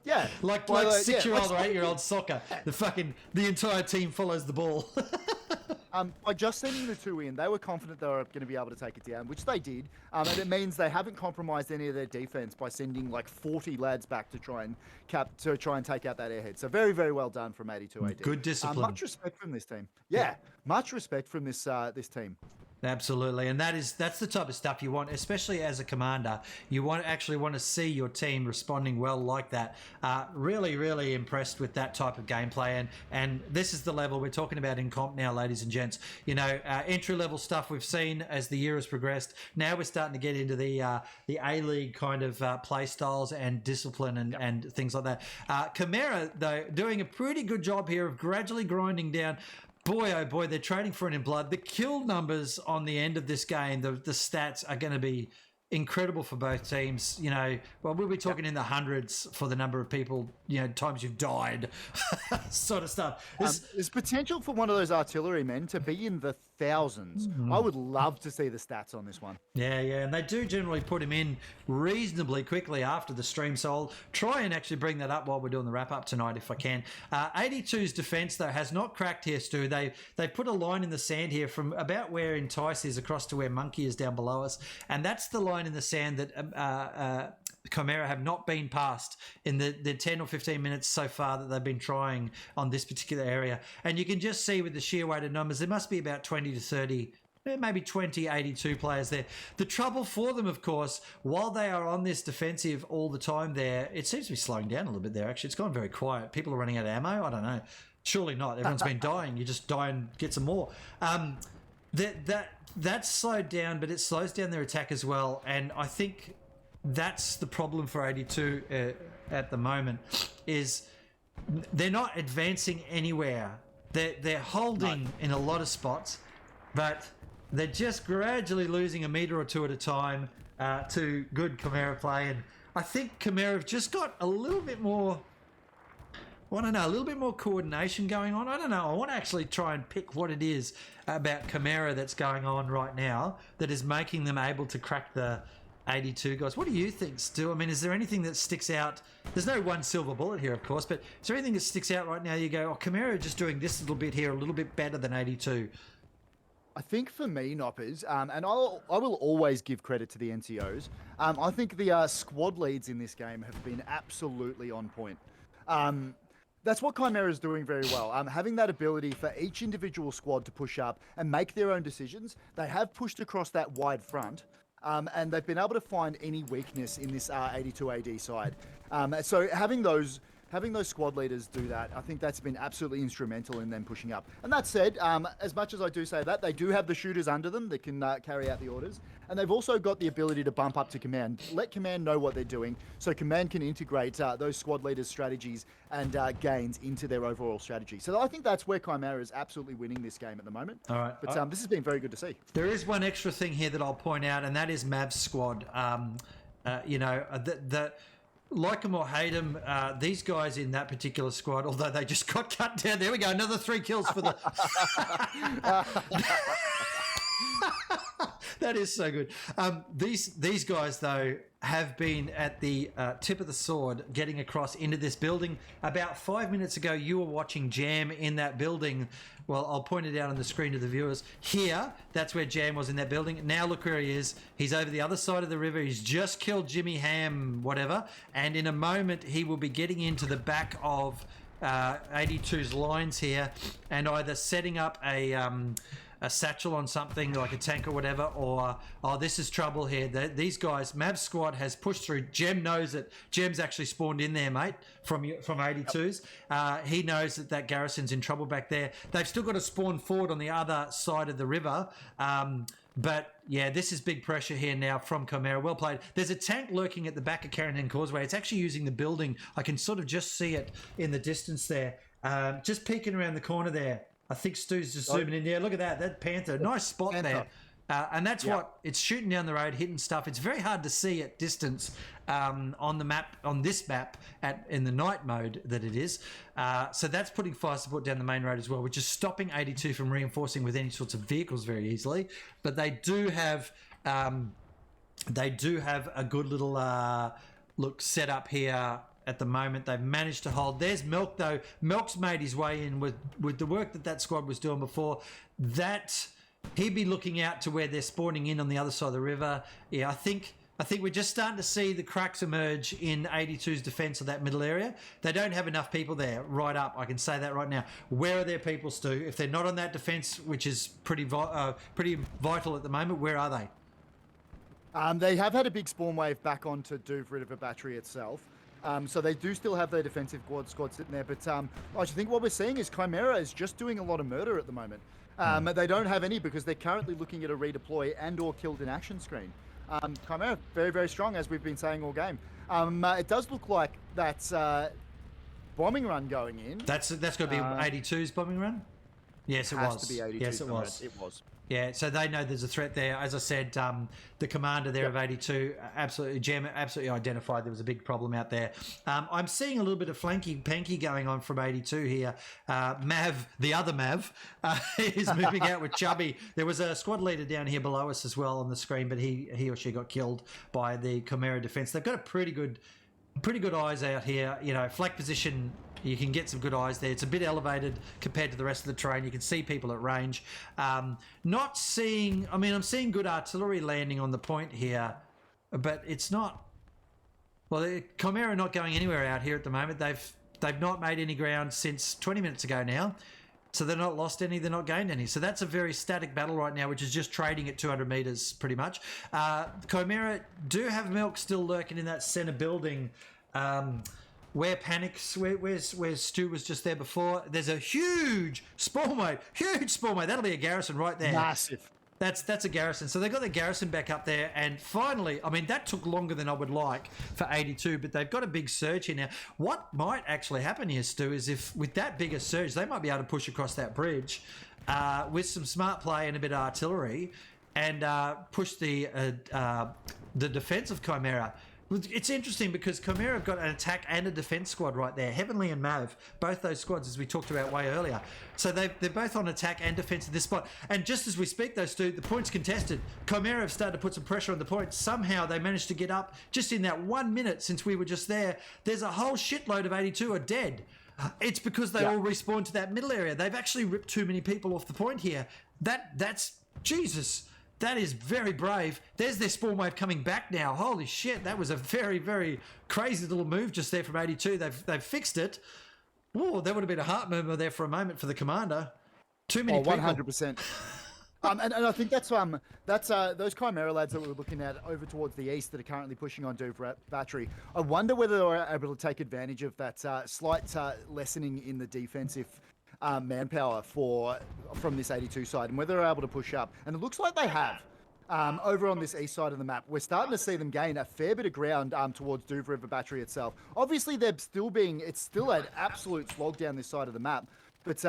Yeah, like 6-year-old or 8-year-old soccer. The entire team follows the ball. By just sending the two in, they were confident they were going to be able to take it down, which they did. And it means they haven't compromised any of their defense by sending like 40 lads back to try and take out that airhead. So very, very well done from 82 AD. Good discipline. Much respect from this team. Yeah, much respect from this team. Absolutely, and that's the type of stuff you want, especially as a commander. You actually want to see your team responding well like that. Really, really impressed with that type of gameplay, and this is the level we're talking about in comp now, ladies and gents. You know, entry level stuff we've seen as the year has progressed. Now we're starting to get into the A-League kind of play styles and discipline and things like that. Chimera, though, doing a pretty good job here of gradually grinding down. Boy, oh boy, they're trading for it in blood. The kill numbers on the end of this game, the stats are going to be incredible for both teams. You know, well, we'll be talking in the hundreds for the number of people, you know, times you've died, sort of stuff. There's potential for one of those artillery men to be in the thousands. I would love to see the stats on this one. Yeah, and they do generally put him in reasonably quickly after the stream, so I'll try and actually bring that up while we're doing the wrap-up tonight if I can. 82's defence, though, has not cracked here, Stu. They put a line in the sand here from about where Entice is across to where Monkey is down below us, and that's the line in the sand that Chimera have not been past in the 10 or 15 minutes so far that they've been trying on this particular area. And you can just see with the sheer weight of numbers, there must be about 20 to 30, maybe 20 82 players there. The trouble for them, of course, while they are on this defensive all the time there, it seems to be slowing down a little bit there, actually. It's gone very quiet. People are running out of ammo. I don't know. Surely not. Everyone's been dying. You just die and get some more. That's slowed down, but it slows down their attack as well. And I think that's the problem for 82 at the moment, is they're not advancing anywhere. They're holding in a lot of spots, but they're just gradually losing a meter or two at a time to good Chimera play. And I think Chimera have just got a little bit more, I don't know, a little bit more coordination going on. I don't know. I want to actually try and pick what it is about Chimera that's going on right now that is making them able to crack the 82 guys. What do you think, Stu? I mean, is there anything that sticks out? There's no one silver bullet here, of course, but is there anything that sticks out right now? You go, oh, Chimera are just doing this little bit here a little bit better than 82. I think for me, Noppers, and I will always give credit to the NCOs. I think the squad leads in this game have been absolutely on point. That's what Chimera is doing very well. Having that ability for each individual squad to push up and make their own decisions. They have pushed across that wide front. and they've been able to find any weakness in this 82 AD side. So having those squad leaders do that, I think that's been absolutely instrumental in them pushing up. And that said, as much as I do say that, they do have the shooters under them that can carry out the orders. And they've also got the ability to bump up to command, let command know what they're doing, so command can integrate those squad leaders' strategies and gains into their overall strategy. So I think that's where Chimera is absolutely winning this game at the moment. All right. But this has been very good to see. There is one extra thing here that I'll point out, and that is Mav's squad. Like them or hate them, these guys in that particular squad, although they just got cut down. There we go, another 3 kills for the... That is so good. These guys, though, have been at the tip of the sword getting across into this building. About 5 minutes ago, you were watching Jam in that building. Well, I'll point it out on the screen to the viewers. Here, that's where Jam was in that building. Now look where he is. He's over the other side of the river. He's just killed Jimmy Ham, whatever. And in a moment, he will be getting into the back of 82's lines here and either setting up a satchel on something like a tank or whatever, or this is trouble here. These guys, Mav's squad has pushed through. Jem knows it. Jem's actually spawned in there, mate, from 82's. He knows that garrison's in trouble back there. They've still got to spawn forward on the other side of the river. But yeah, this is big pressure here now from Chimera. Well played. There's a tank lurking at the back of Carrington Causeway. It's actually using the building. I can sort of just see it in the distance there. Just peeking around the corner there. I think Stu's just zooming in there. Look at that Panther. Nice spot there. And that's what it's shooting down the road, hitting stuff. It's very hard to see at distance on the map, on this map, in the night mode that it is. So that's putting fire support down the main road as well, which is stopping 82 from reinforcing with any sorts of vehicles very easily. But they do have a good little look set up here. At the moment, they've managed to hold. There's Milk, though. Milk's made his way in with the work that squad was doing before. That he'd be looking out to where they're spawning in on the other side of the river. Yeah, I think we're just starting to see the cracks emerge in 82's defence of that middle area. They don't have enough people there right up. I can say that right now. Where are their people, Stu? If they're not on that defence, which is pretty vital at the moment, where are they? They have had a big spawn wave back onto Douvre River Battery itself. So they do still have their defensive squad sitting there. But I think what we're seeing is Chimera is just doing a lot of murder at the moment. They don't have any because they're currently looking at a redeploy and or killed in action screen. Chimera, very, very strong, as we've been saying all game. It does look like that's bombing run going in. That's going to be 82's bombing run? Yes, it was. To be 82's yes, it was. It was. Yeah, so they know there's a threat there. As I said, the commander there of 82, Jam absolutely identified there was a big problem out there. I'm seeing a little bit of panky going on from 82 here. Mav, the other Mav, is moving out with Chubby. There was a squad leader down here below us as well on the screen, but he or she got killed by the Chimera defense. They've got a pretty good eyes out here. You know, flank position, you can get some good eyes there. It's a bit elevated compared to the rest of the terrain. You can see people at range. I'm seeing good artillery landing on the point here, but it's not. Well, the Chimera are not going anywhere out here at the moment. They've not made any ground since 20 minutes ago now. So they're not lost any, they're not gained any. So that's a very static battle right now, which is just trading at 200 metres pretty much. Chimera do have Milk still lurking in that centre building. Where Stu was just there before. There's a huge spawn wave. That'll be a garrison right there. Massive. That's a garrison. So they've got the garrison back up there. And finally, I mean, that took longer than I would like for 82, but they've got a big surge here now. What might actually happen here, Stu, is if with that bigger surge, they might be able to push across that bridge with some smart play and a bit of artillery and push the defense of Chimera. It's interesting because Chimera have got an attack and a defense squad right there. Heavenly and Mav, both those squads, as we talked about way earlier. So they're both on attack and defense at this spot. And just as we speak, those two, the point's contested. Chimera have started to put some pressure on the point. Somehow they managed to get up just in that 1 minute since we were just there. There's a whole shitload of 82 are dead. It's because they all respawned to that middle area. They've actually ripped too many people off the point here. That's Jesus. That is very brave. There's their spawn wave coming back now. Holy shit, that was a very, very crazy little move just there from 82. They've fixed it. Oh, there would have been a heart murmur there for a moment for the commander. Too many people. 100%. And I think that's those Chimera lads that we're looking at over towards the east that are currently pushing on Douvre Battery. I wonder whether they're able to take advantage of that slight lessening in the defensive manpower from this 82 side, and whether they're able to push up. And it looks like they have. Over on this east side of the map, we're starting to see them gain a fair bit of ground towards Douvre River Battery itself. Obviously, it's still an absolute slog down this side of the map, but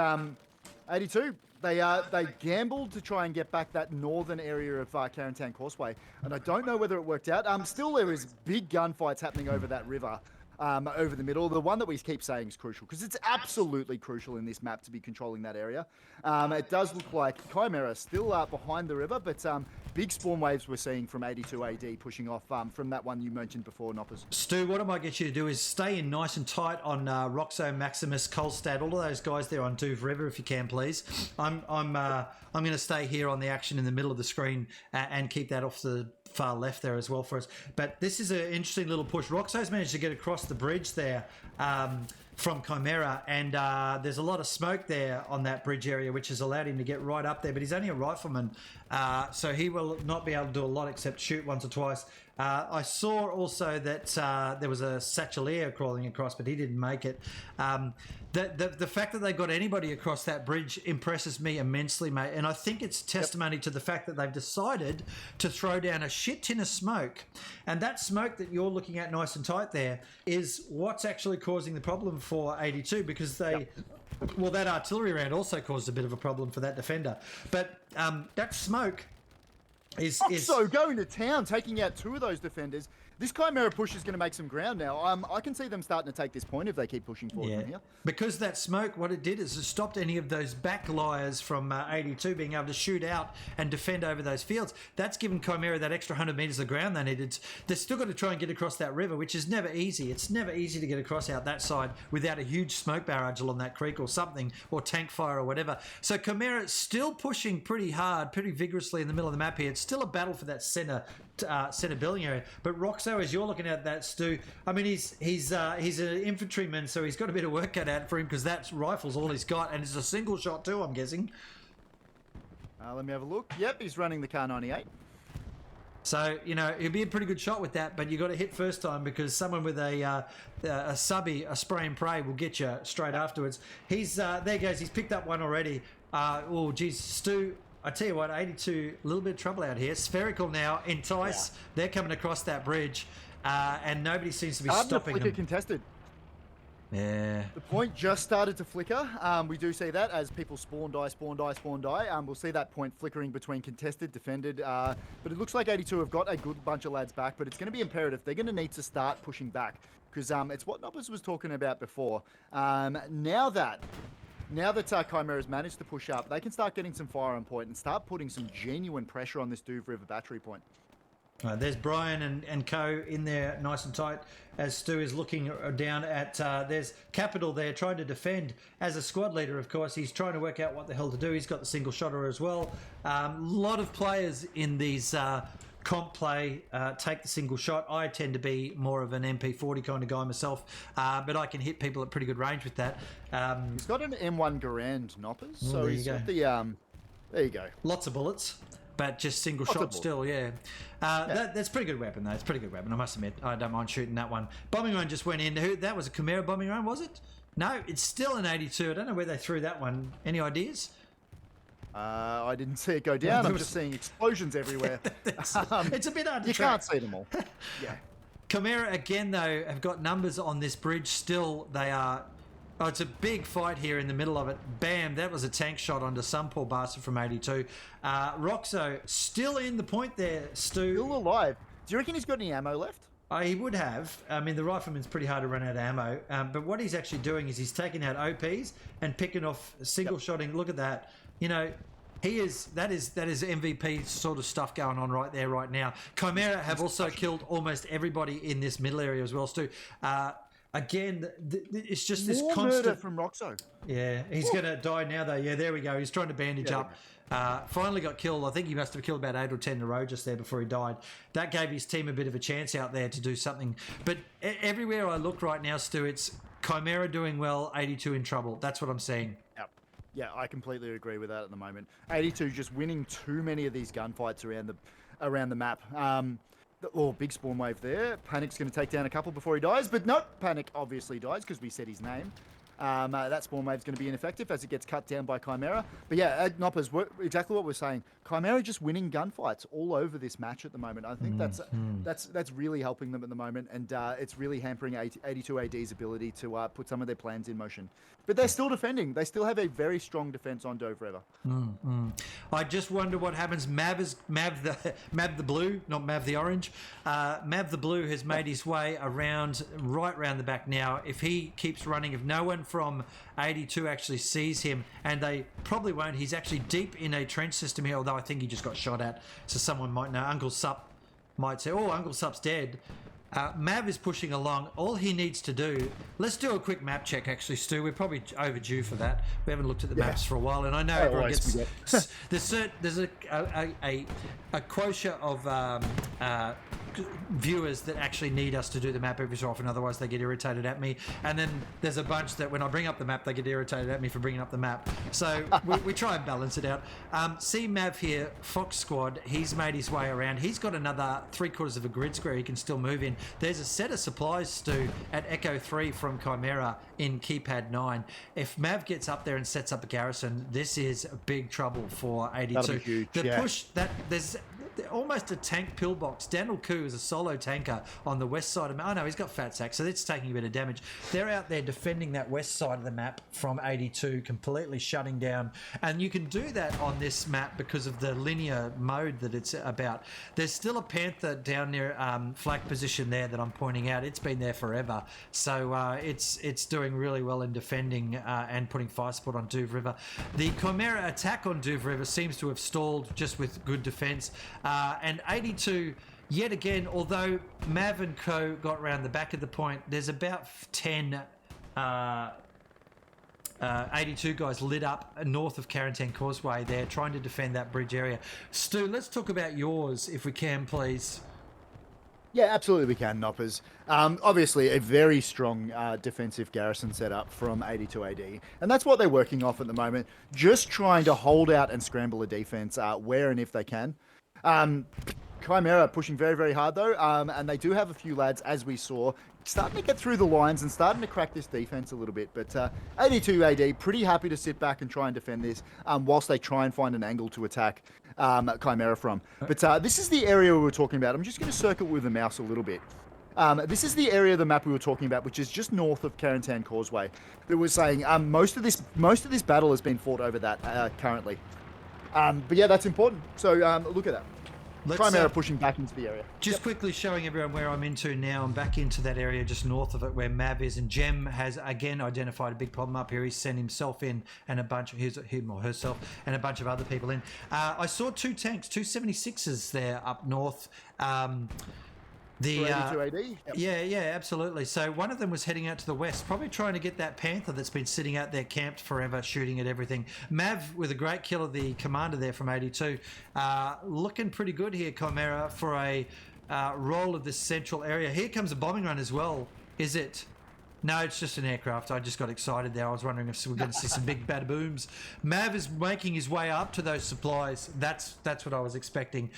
82. They gambled to try and get back that northern area of Carentan Causeway, and I don't know whether it worked out. Still, there is big gunfights happening over that river, over the middle. The one that we keep saying is crucial, because it's absolutely crucial in this map to be controlling that area. It does look like Chimera still behind the river, but big spawn waves we're seeing from 82 AD pushing off from that one you mentioned before, Noppers. Stu, what I might get you to do is stay in nice and tight on Roxo, Maximus, Kolstad, all of those guys there on Douvre River, if you can, please. I'm going to stay here on the action in the middle of the screen and keep that off the far left there as well for us. But this is an interesting little push. Roxo's managed to get across the bridge there from Chimera, and there's a lot of smoke there on that bridge area, which has allowed him to get right up there. But he's only a rifleman, so he will not be able to do a lot except shoot once or twice. I saw also that there was a Satchelier crawling across, but he didn't make it. The fact that they got anybody across that bridge impresses me immensely, mate. And I think it's testimony to the fact that they've decided to throw down a shit tin of smoke. And that smoke that you're looking at nice and tight there is what's actually causing the problem for 82, because well, that artillery round also caused a bit of a problem for that defender. But that smoke is going to town, taking out two of those defenders. This Chimera push is going to make some ground now. I can see them starting to take this point if they keep pushing forward from here. Because that smoke, what it did is it stopped any of those back liers from 82 being able to shoot out and defend over those fields. That's given Chimera that extra 100 metres of ground they needed. They've still got to try and get across that river, which is never easy. It's never easy to get across out that side without a huge smoke barrage along that creek or something, or tank fire or whatever. So Chimera still pushing pretty hard, pretty vigorously in the middle of the map here. It's still a battle for that centre building area. But Roxo, as you're looking at that, Stu, I mean, he's an infantryman, so he's got a bit of work cut out for him, because that rifle's all he's got, and it's a single shot too, I'm guessing. Let me have a look. Yep, he's running the Car 98. So, you know, he'll be a pretty good shot with that, but you got to hit first time, because someone with a subby, a spray and pray, will get you straight afterwards. There goes, he's picked up one already. Oh, geez, Stu, I tell you what, 82, a little bit of trouble out here. Spherical now, Entice, they're coming across that bridge, and nobody seems to be stopping them. Contested. Yeah. The point just started to flicker. We do see that as people spawn die. We'll see that point flickering between contested, defended. But it looks like 82 have got a good bunch of lads back, but it's going to be imperative. They're going to need to start pushing back, because it's what Nobbers was talking about before. Now that Chimera's managed to push up, they can start getting some fire on point and start putting some genuine pressure on this Douvre River Battery point. There's Brian and co in there nice and tight as Stu is looking down at, there's Capital there trying to defend. As a squad leader, of course, he's trying to work out what the hell to do. He's got the single shotter as well. A lot of players in these comp play take the single shot. I tend to be more of an MP40 kind of guy myself, but I can hit people at pretty good range with that. He's got an M1 Garand Noppers, so he's got the there you go. Lots of bullets, but just single shot still, yeah. That's a pretty good weapon, though. It's a pretty good weapon, I must admit. I don't mind shooting that one. Bombing run just went in. That was a Chimera bombing run, was it? No, it's still an 82. I don't know where they threw that one. Any ideas? I didn't see it go down. I'm just seeing explosions everywhere. It's a bit hard to You track. can't see them all. Yeah. Chimera, again, though, have got numbers on this bridge still. They are... Oh, it's a big fight here in the middle of it. Bam, that was a tank shot onto some poor bastard from 82. Roxo still in the point there, Stu. Still alive. Do you reckon he's got any ammo left? He would have. I mean, the rifleman's pretty hard to run out of ammo. But what he's actually doing is he's taking out OPs and picking off single shotting. Look at that. You know, that is MVP sort of stuff going on right there, right now. Chimera have also killed almost everybody in this middle area as well, Stu. Again, it's just this constant murder from Roxo. Yeah, he's going to die now, though. Yeah, there we go. He's trying to bandage up. Finally got killed. I think he must have killed about 8 or 10 in a row just there before he died. That gave his team a bit of a chance out there to do something. But everywhere I look right now, Stu, it's Chimera doing well, 82 in trouble. That's what I'm seeing. Yep. Yeah, I completely agree with that at the moment. 82 just winning too many of these gunfights around the map. Big spawn wave there. Panic's going to take down a couple before he dies, but no, Panic obviously dies because we said his name. That spawn wave's going to be ineffective as it gets cut down by Chimera. But yeah, Noppers, exactly what we're saying. Chimera just winning gunfights all over this match at the moment. I think that's really helping them at the moment, and it's really hampering 82 AD's ability to put some of their plans in motion. But they're still defending. They still have a very strong defense on Dove River. I just wonder what happens. Mav the blue, not Mav the orange. Mav the blue has made his way right around the back now. If he keeps running, if no one from 82 actually sees him, and they probably won't, he's actually deep in a trench system here, although I think he just got shot at, so someone might know. Uncle Sup might say, oh, Uncle Sup's dead. Mav is pushing along. All he needs to do, let's do a quick map check actually, Stu. We're probably overdue for that. We haven't looked at the maps for a while, and I know everyone gets there's a quotient of viewers that actually need us to do the map every so often, otherwise they get irritated at me, and then there's a bunch that when I bring up the map they get irritated at me for bringing up the map, so we try and balance it out. See Mav here, Fox Squad, he's made his way around. He's got another 3/4 of a grid square he can still move in. There's a set of supplies, Stu, at Echo 3 from Chimera in keypad 9. If Mav gets up there and sets up a garrison, this is big trouble for 82. That'll be huge, push that there's almost a tank pillbox. Daniel Koo is a solo tanker on the west side of... Oh, no, he's got Fat Sack, so that's taking a bit of damage. They're out there defending that west side of the map from 82, completely shutting down. And you can do that on this map because of the linear mode that it's about. There's still a Panther down near flag position there that I'm pointing out. It's been there forever. So it's doing really well in defending and putting fire support on Douve River. The Chimera attack on Douve River seems to have stalled just with good defense. And 82, yet again, although Mav and Co got round the back of the point, there's about 10 82 guys lit up north of Quarantine Causeway there, trying to defend that bridge area. Stu, let's talk about yours, if we can, please. Yeah, absolutely we can, Noppers. Obviously, a very strong defensive garrison setup from 82 AD. And that's what they're working off at the moment. Just trying to hold out and scramble a defense where and if they can. Chimera pushing very, very hard, though. And they do have a few lads, as we saw, starting to get through the lines and starting to crack this defense a little bit. But 82 AD, pretty happy to sit back and try and defend this whilst they try and find an angle to attack Chimera from. But this is the area we were talking about. I'm just going to circle with the mouse a little bit. This is the area of the map we were talking about, which is just north of Quarantine Causeway. That was saying most of this battle has been fought over that currently. But yeah, that's important. So look at that. Chimera pushing back into the area. Just quickly showing everyone where I'm into now. I'm back into that area just north of it where Mav is, and Jem has again identified a big problem up here. He's sent himself in and a bunch of him or herself and a bunch of other people in. I saw two tanks, two 76s there up north. The 82 AD? Yep. Yeah, absolutely. So one of them was heading out to the west, probably trying to get that Panther that's been sitting out there camped forever, shooting at everything. Mav with a great kill of the commander there from 82. Looking pretty good here, Chimera, for a roll of this central area. Here comes a bombing run as well. Is it? No, it's just an aircraft. I just got excited there. I was wondering if we're going to see some big bada booms. Mav is making his way up to those supplies. That's what I was expecting.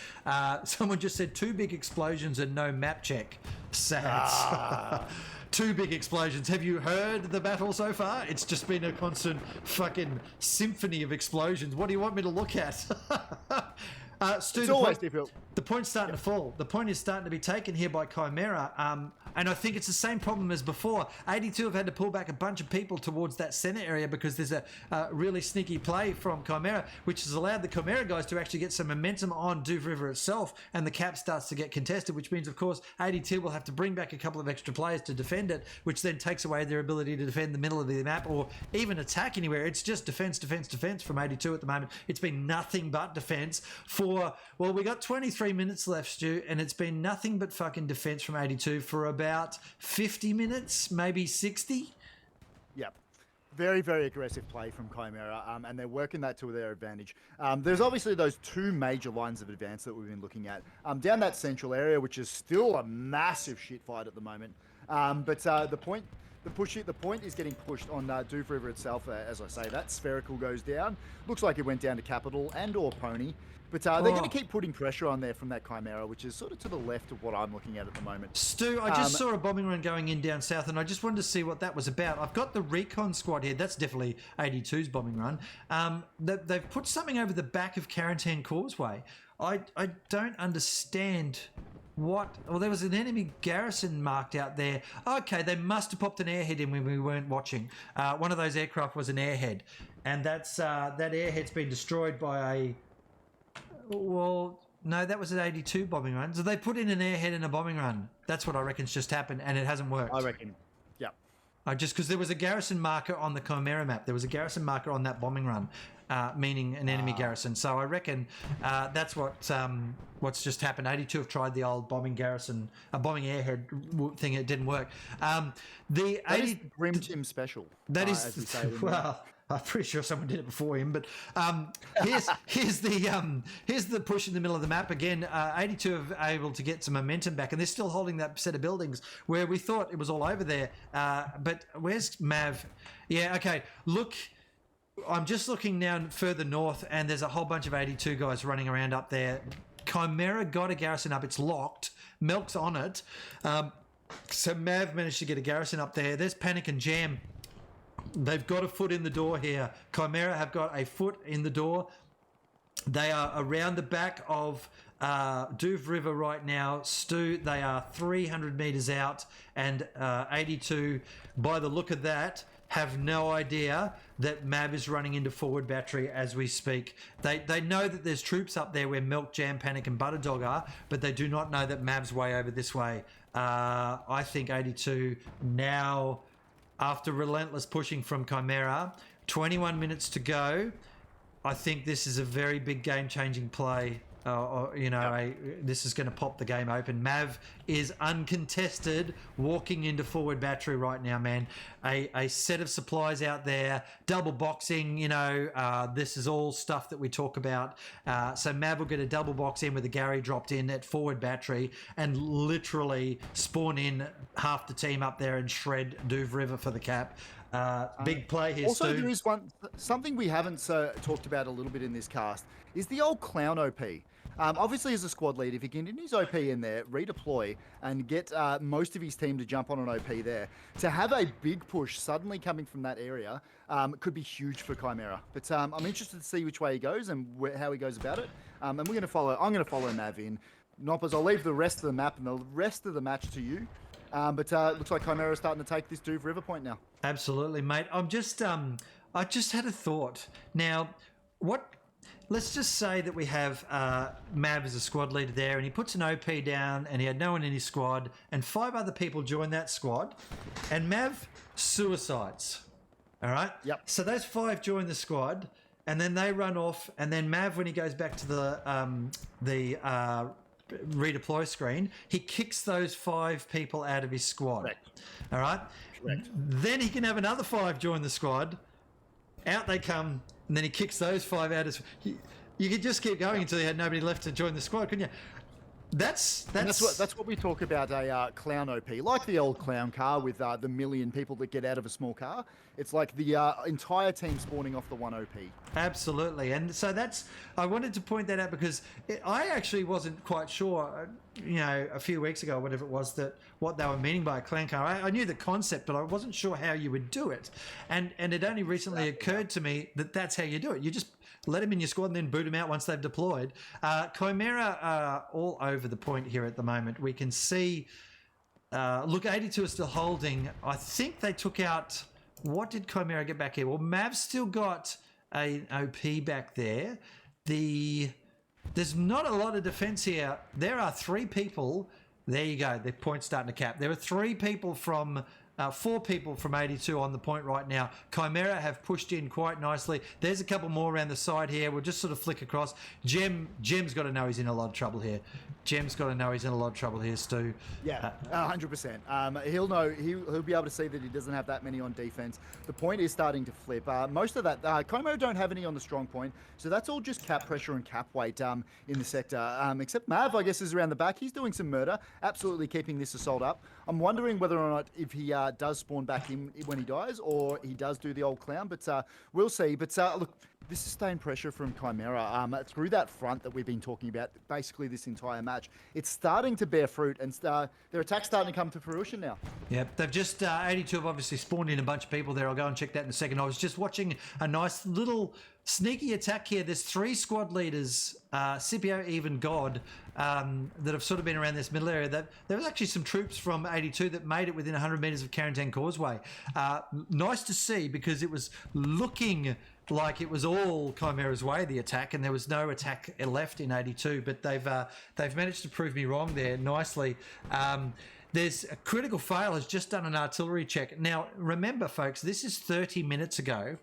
Someone just said 2 big explosions and no map check. Sad. 2 big explosions. Have you heard the battle so far? It's just been a constant fucking symphony of explosions. What do you want me to look at? Stu, it's always difficult. The point's starting to fall. The point is starting to be taken here by Chimera. And I think it's the same problem as before. 82 have had to pull back a bunch of people towards that center area because there's a really sneaky play from Chimera, which has allowed the Chimera guys to actually get some momentum on Douve River itself, and the cap starts to get contested, which means, of course, 82 will have to bring back a couple of extra players to defend it, which then takes away their ability to defend the middle of the map or even attack anywhere. It's just defense from 82 at the moment. It's been nothing but defense for, well, we got 23 minutes left, Stu, and it's been nothing but fucking defense from 82 for about 50 minutes, maybe 60. Yep. Very, very aggressive play from Chimera, and they're working that to their advantage. There's obviously those 2 major lines of advance that we've been looking at. Down that central area, which is still a massive shit fight at the moment. But the The point is getting pushed on Doof River itself. As I say, that spherical goes down. Looks like it went down to Capital and/or Pony. But they're going to keep putting pressure on there from that Chimera, which is sort of to the left of what I'm looking at the moment. Stu, I just saw a bombing run going in down south, and I just wanted to see what that was about. I've got the recon squad here. That's definitely 82's bombing run. They've put something over the back of Quarantine Causeway. I don't understand what... Well, there was an enemy garrison marked out there. Okay, they must have popped an airhead in when we weren't watching. One of those aircraft was an airhead, and that airhead's been destroyed by a... Well, no, that was an 82 bombing run. So they put in an airhead and a bombing run. That's what I reckon's just happened, and it hasn't worked. I reckon, yeah. Just because there was a garrison marker on the Chimera map. There was a garrison marker on that bombing run, meaning an enemy garrison. So I reckon that's what's just happened. 82 have tried the old bombing garrison, a bombing airhead thing. It didn't work. That is Grim Tim special. That is, as we say well... I'm pretty sure someone did it before him, but here's the push in the middle of the map again. 82 are able to get some momentum back, and they're still holding that set of buildings where we thought it was all over there. But where's Mav? Yeah, okay. Look, I'm just looking now further north, and there's a whole bunch of 82 guys running around up there. Chimera got a garrison up. It's locked. Melk's on it. So Mav managed to get a garrison up there. There's Panic and Jam. They've got a foot in the door here. Chimera have got a foot in the door. They are around the back of Doof River right now. Stu, they are 300 metres out, and 82, by the look of that, have no idea that Mav is running into forward battery as we speak. They know that there's troops up there where Milk, Jam, Panic and Butterdog are, but they do not know that Mav's way over this way. I think 82 now... After relentless pushing from Chimera, 21 minutes to go. I think this is a very big game-changing play. This is going to pop the game open. Mav is uncontested, walking into forward battery right now, man. A set of supplies out there, double boxing. This is all stuff that we talk about. So Mav will get a double box in with a Gary dropped in at forward battery and literally spawn in half the team up there and shred Doof River for the cap. Big play here, also, Stu. there is something we haven't talked about a little bit in this cast is the old clown OP. Obviously, as a squad lead, if he can get his OP in there, redeploy, and get most of his team to jump on an OP there, to have a big push suddenly coming from that area could be huge for Chimera. But I'm interested to see which way he goes and how he goes about it. And I'm going to follow Mav in. Noppers, I'll leave the rest of the map and the rest of the match to you. But it looks like Chimera is starting to take this Doof River point now. Absolutely, mate. I just had a thought. Now, let's just say that we have Mav as a squad leader there, and he puts an OP down, and he had no one in his squad, and 5 other people join that squad, and Mav suicides. All right? Yep. So those 5 join the squad, and then they run off, and then Mav, when he goes back to the redeploy screen, he kicks those 5 people out of his squad. Correct. All right? Correct. Then he can have another 5 join the squad. Out they come, and then he kicks those 5 out. You could just keep going until you had nobody left to join the squad, couldn't you? That's what we talk about, a clown OP, like the old clown car with the million people that get out of a small car. It's like the entire team spawning off the one OP. Absolutely, and so I wanted to point that out because I actually wasn't quite sure, a few weeks ago, whatever it was, that what they were meaning by a clan car. I knew the concept, but I wasn't sure how you would do it, and it only recently occurred to me that that's how you do it. You just let them in your squad and then boot them out once they've deployed. Chimera are all over the point here at the moment. We can see, 82 are still holding. I think they took out, what did Chimera get back here? Well, Mav's still got an OP back there. There's not a lot of defense here. There are 3 people. There you go. The point's starting to cap. There are 3 people from... 4 people from 82 on the point right now. Chimera have pushed in quite nicely. There's a couple more around the side here. We'll just sort of flick across. Jem's got to know he's in a lot of trouble here. Stu. Yeah, 100%. He'll know. He'll be able to see that he doesn't have that many on defense. The point is starting to flip. Most of that, Chimera don't have any on the strong point, so that's all just cap pressure and cap weight in the sector. Except Mav, I guess, is around the back. He's doing some murder, absolutely keeping this assault up. I'm wondering whether or not if he does spawn back in when he dies, or he does do the old clown. But we'll see. But look, this sustained pressure from Chimera through that front that we've been talking about basically this entire match, it's starting to bear fruit, and their attack's starting to come to fruition now. Yep, they've just 82 have obviously spawned in a bunch of people there. I'll go and check that in a second. I was just watching a nice little sneaky attack here. There's 3 squad leaders, Scipio, even God, that have sort of been around this middle area. There was actually some troops from 82 that made it within 100 metres of Quarantine Causeway. Nice to see, because it was looking like it was all Chimera's way, the attack, and there was no attack left in 82, but they've managed to prove me wrong there nicely. There's a critical fail has just done an artillery check. Now, remember, folks, this is 30 minutes ago.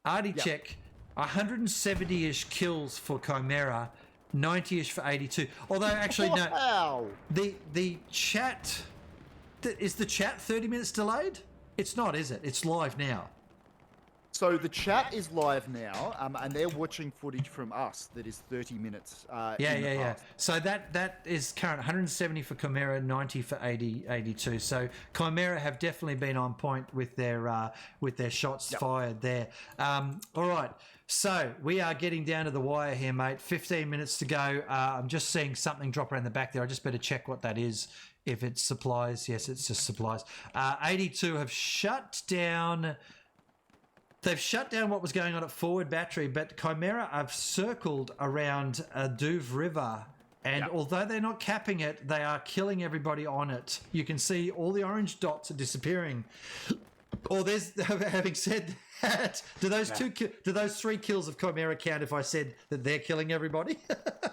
Arty check, 170-ish kills for Chimera, 90-ish for 82. Although, actually, no. The chat... Is the chat 30 minutes delayed? It's not, is it? It's live now. So the chat is live now, and they're watching footage from us that is 30 minutes. Yeah. So that is current 170 for Chimera, 90 for 82. So Chimera have definitely been on point with their shots fired there. All right. So we are getting down to the wire here, mate. 15 minutes to go. I'm just seeing something drop around the back there. I just better check what that is. If it's supplies, yes, it's just supplies. 82 have shut down. They've shut down what was going on at forward battery, but Chimera have circled around Douve River, and although they're not capping it, they are killing everybody on it. You can see all the orange dots are disappearing. Or having said that, do those 3 kills of Chimera count if I said that they're killing everybody?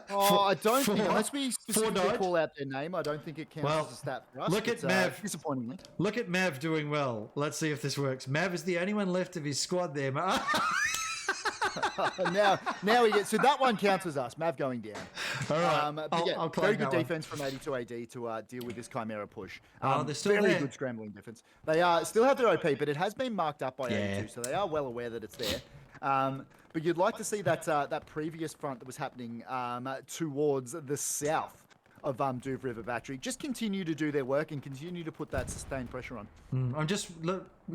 I don't think, unless we specifically call out their name, I don't think it counts as a stat for us. Look at Mav. Disappointingly. Look at Mav doing well. Let's see if this works. Mav is the only one left of his squad there. now we get, so that one counts as us. Mav going down. All right, I'll very good defense from 82 AD to deal with this Chimera push. They're still very there. Good scrambling defense. They still have their OP, but it has been marked up by 82, so they are well aware that it's there. But you'd like to see that previous front that was happening towards the south of Douve River Battery just continue to do their work and continue to put that sustained pressure on.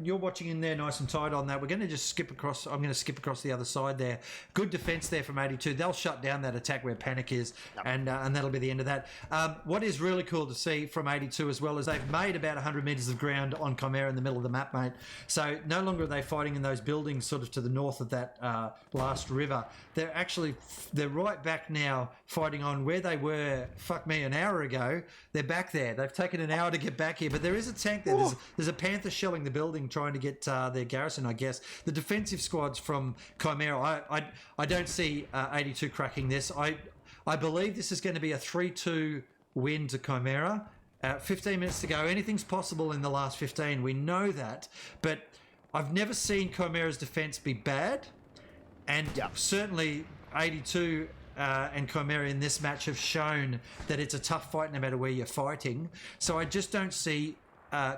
You're watching in there nice and tight on that. We're going to just skip across. I'm going to skip across the other side there. Good defense there from 82. They'll shut down that attack where panic is, and that'll be the end of that. What is really cool to see from 82 as well is they've made about 100 metres of ground on Chimera in the middle of the map, mate. So no longer are they fighting in those buildings sort of to the north of that last river. They're right back now fighting on where they were, an hour ago. They're back there. They've taken an hour to get back here, but there is a tank there. There's a Panther shelling the building trying to get their garrison, I guess. The defensive squads from Chimera, I don't see 82 cracking this. I believe this is going to be a 3-2 win to Chimera. 15 minutes to go. Anything's possible in the last 15. We know that, but I've never seen Chimera's defense be bad, and certainly 82 and Chimera in this match have shown that it's a tough fight no matter where you're fighting. So I just don't see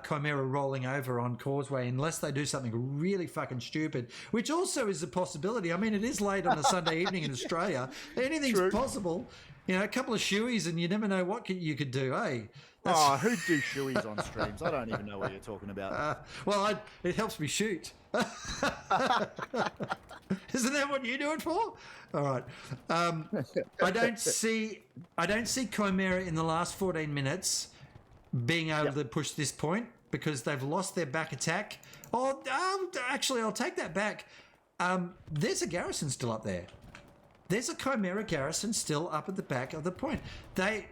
Chimera rolling over on Causeway unless they do something really fucking stupid, which also is a possibility. I mean, it is late on a Sunday evening in Australia. Anything's possible. You know, a couple of shoeies and you never know what you could do, eh? Who'd do shoeies on streams? I don't even know what you're talking about. It helps me shoot. Isn't that what you do it for? All right. I don't see Chimera in the last 14 minutes being able to push this point because they've lost their back attack. Actually, I'll take that back. There's a garrison still up there. There's a Chimera garrison still up at the back of the point. Look,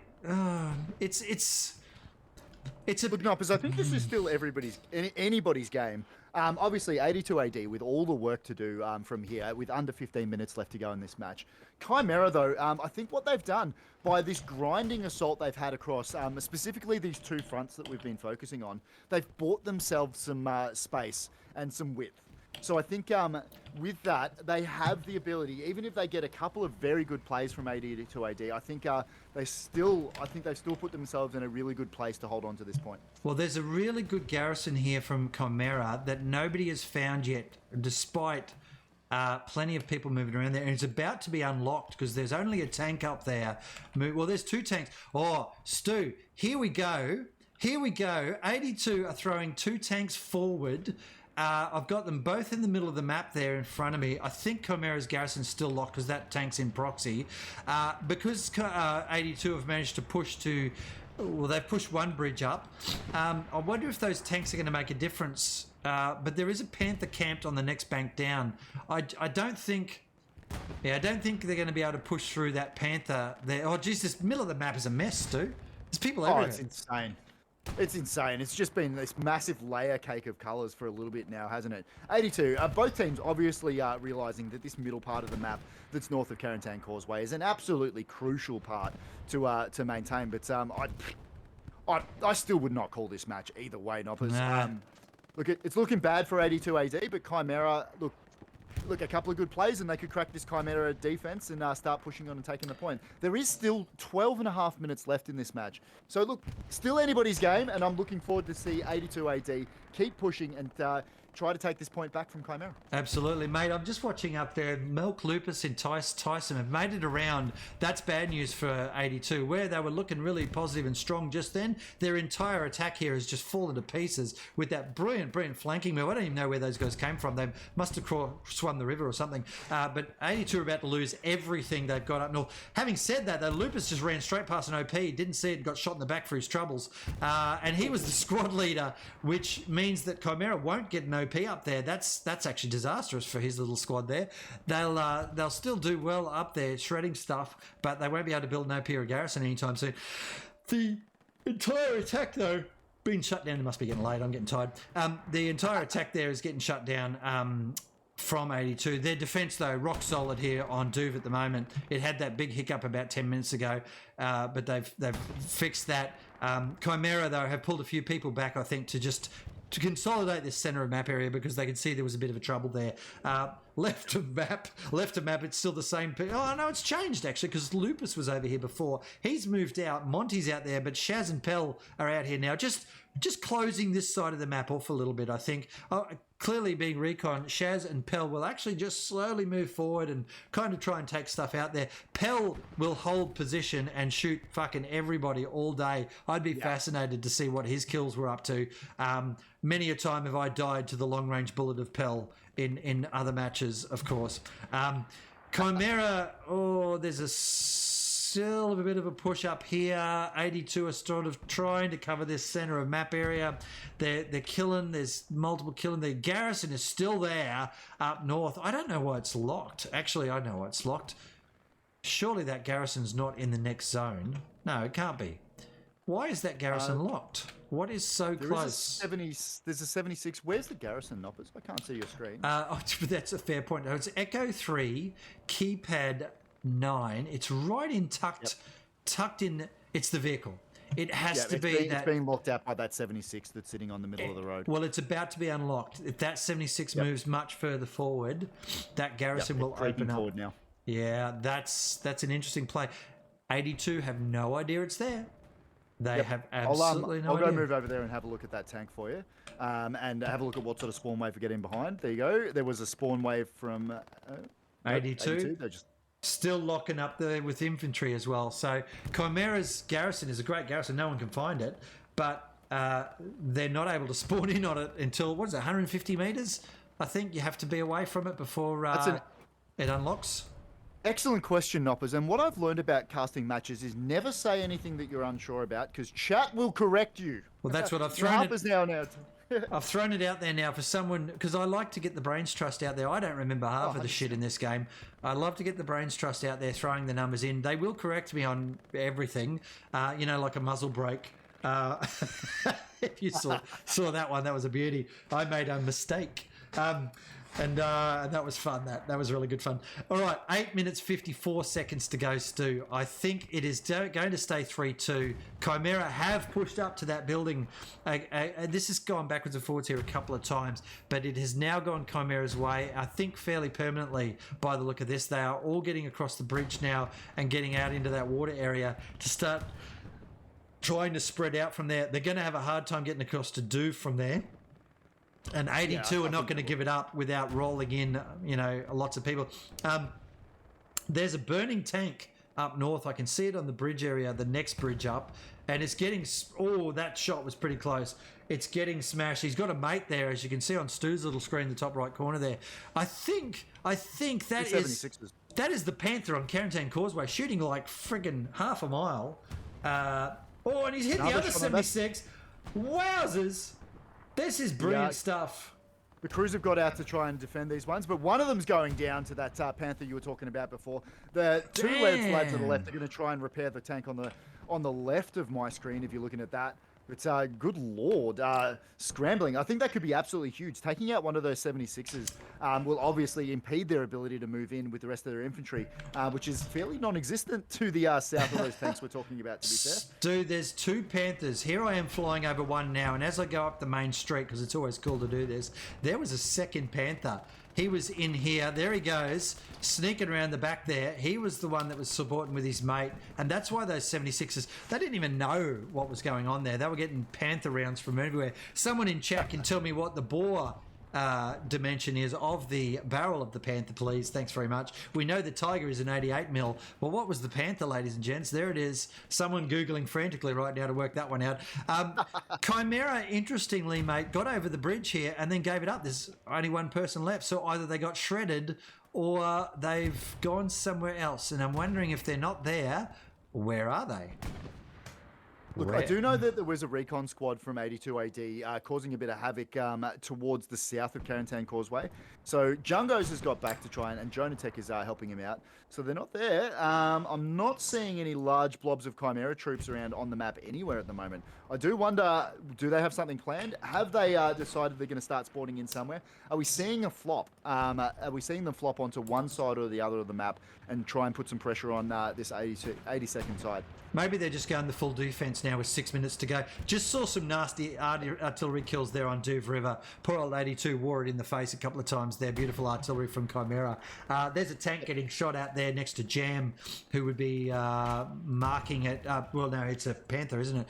Noppers, I think this is still anybody's game. Obviously, 82 AD with all the work to do from here, with under 15 minutes left to go in this match. Chimera, though, I think what they've done by this grinding assault they've had across, specifically these 2 fronts that we've been focusing on, they've bought themselves some space and some width. So I think with that, they have the ability, even if they get a couple of very good plays from 82 AD, I think they've still put themselves in a really good place to hold on to this point. Well, there's a really good garrison here from Chimera that nobody has found yet, despite plenty of people moving around there, and it's about to be unlocked because there's only a tank up there. Well, there's 2 tanks. Oh, Stu, here we go. here we go. 82 are throwing 2 tanks forward. I've got them both in the middle of the map there in front of me. I think Chimera's garrison's still locked because that tank's in proxy. Because 82 have managed to push to... Well, they've pushed one bridge up. I wonder if those tanks are going to make a difference. But there is a Panther camped on the next bank down. I don't think... Yeah, I don't think they're going to be able to push through that Panther there. Oh, geez, this middle of the map is a mess, Stu. There's people everywhere. Oh, it's insane. It's insane. It's just been this massive layer cake of colours for a little bit now, hasn't it? 82. Both teams obviously realising that this middle part of the map that's north of Carentan Causeway is an absolutely crucial part to maintain. But I still would not call this match either way, Noppers. Nah. Look, it's looking bad for 82 AD, but Chimera, look, a couple of good plays and they could crack this Chimera defense and start pushing on and taking the point. There is still 12 and a half minutes left in this match. So look, still anybody's game, and I'm looking forward to see 82 AD keep pushing and try to take this point back from Chimera. Absolutely, mate. I'm just watching up there. Milk, Lupus, and Tyson have made it around. That's bad news for 82. Where they were looking really positive and strong just then, their entire attack here has just fallen to pieces with that brilliant flanking move. I don't even know where those guys came from. They must have swum the river or something. But 82 are about to lose everything they've got up north. Having said that, though, Lupus just ran straight past an OP, didn't see it, got shot in the back for his troubles. And he was the squad leader, which means that Chimera won't get an OP up there. That's actually disastrous for his little squad there. They'll still do well up there shredding stuff, but they won't be able to build an OP or a garrison anytime soon. The entire attack though being shut down. It must be getting late. I'm getting tired. The entire attack there is getting shut down from 82. Their defence though rock solid here on Duve at the moment. It had that big hiccup about 10 minutes ago, but they've fixed that. Chimera though have pulled a few people back, I think, to consolidate this centre of map area because they could see there was a bit of a trouble there. Left of map, it's still the same. Oh, no, it's changed actually because Lupus was over here before. He's moved out. Monty's out there, but Shaz and Pell are out here now. Just closing this side of the map off a little bit, I think. Clearly being recon, Shaz and Pell will actually just slowly move forward and kind of try and take stuff out there. Pell will hold position and shoot fucking everybody all day. I'd be fascinated to see what his kills were up to. Many a time have I died to the long-range bullet of Pell in other matches, of course. Chimera, there's still a bit of a push up here. 82 are sort of trying to cover this centre of map area. They're killing. There's multiple killing. The garrison is still there up north. I don't know why it's locked. Actually, I know why it's locked. Surely that garrison's not in the next zone. No, it can't be. Why is that garrison locked? What is so close? There's a 76. Where's the garrison, Noppers? I can't see your screen. That's a fair point. No, it's Echo 3, keypad 9. It's right in tucked in. It's the vehicle. It has to be it's being locked out by that 76 that's sitting on the middle of the road. Well, it's about to be unlocked. If that 76 moves much further forward, that garrison will open up. Forward now. Yeah, that's an interesting play. 82 have no idea it's there. They have absolutely no idea. I'll go move over there and have a look at that tank for you, and have a look at what sort of spawn wave we're getting behind. There you go. There was a spawn wave from 82. They're just still locking up there with infantry as well. So Chimera's garrison is a great garrison. No one can find it, but they're not able to spawn in on it until, 150 metres? I think you have to be away from it before it unlocks. Excellent question, Noppers. And what I've learned about casting matches is never say anything that you're unsure about because chat will correct you. Well, that's what I've thrown. I've thrown it out there now for someone because I like to get the brains trust out there. I don't remember half of the shit in this game. I love to get the brains trust out there, throwing the numbers in. They will correct me on everything, like a muzzle brake. If you saw that one, that was a beauty. I made a mistake. And that was fun. That was really good fun. All right, 8 minutes 54 seconds to go, Stu. I think it is going to stay 3-2. Chimera have pushed up to that building. This has gone backwards and forwards here a couple of times, but it has now gone Chimera's way, I think fairly permanently by the look of this. They are all getting across the bridge now and getting out into that water area to start trying to spread out from there. They're going to have a hard time getting across to Duve from there. And 82 are not going to give it up without rolling in, lots of people. There's a burning tank up north. I can see it on the bridge area, the next bridge up, and it's getting. Oh, that shot was pretty close. It's getting smashed. He's got a mate there, as you can see on Stu's little screen, the top right corner there. I think that is the Panther on Carentan Causeway, shooting like friggin' half a mile. And he's hit the other 76. Wowzers! This is brilliant stuff. The crews have got out to try and defend these ones, but one of them's going down to that Panther you were talking about before. The two lads to the left are going to try and repair the tank on the left of my screen, if you're looking at that. It's good lord, scrambling. I think that could be absolutely huge. Taking out one of those 76s will obviously impede their ability to move in with the rest of their infantry, which is fairly non-existent to the south of those tanks we're talking about, to be fair. Dude, there's two Panthers. Here I am flying over one now, and as I go up the main street, because it's always cool to do this, there was a second Panther. He was in here. There he goes, sneaking around the back there. He was the one that was supporting with his mate. And that's why those 76ers, they didn't even know what was going on there. They were getting Panther rounds from everywhere. Someone in chat can tell me what the bore dimension is of the barrel of the Panther, please. Thanks very much. We know the Tiger is an 88mm. Well, what was the Panther, ladies and gents? There it is. Someone Googling frantically right now to work that one out. Chimera, interestingly, mate, got over the bridge here and then gave it up. There's only one person left. So either they got shredded or they've gone somewhere else. And I'm wondering if they're not there, where are they? Look, I do know that there was a recon squad from 82 AD causing a bit of havoc towards the south of Carentan Causeway. So Jungos has got back to try and Jonatech is helping him out. So they're not there. I'm not seeing any large blobs of Chimera troops around on the map anywhere at the moment. I do wonder, do they have something planned? Have they decided they're going to start spawning in somewhere? Are we seeing a flop? Are we seeing them flop onto one side or the other of the map and try and put some pressure on this 82nd side? Maybe they're just going the full defense now with 6 minutes to go. Just saw some nasty artillery kills there on Douve River. Poor old 82 wore it in the face a couple of times there. Beautiful artillery from Chimera. There's a tank getting shot out there next to Jam, who would be marking it. Well, no, it's a Panther, isn't it?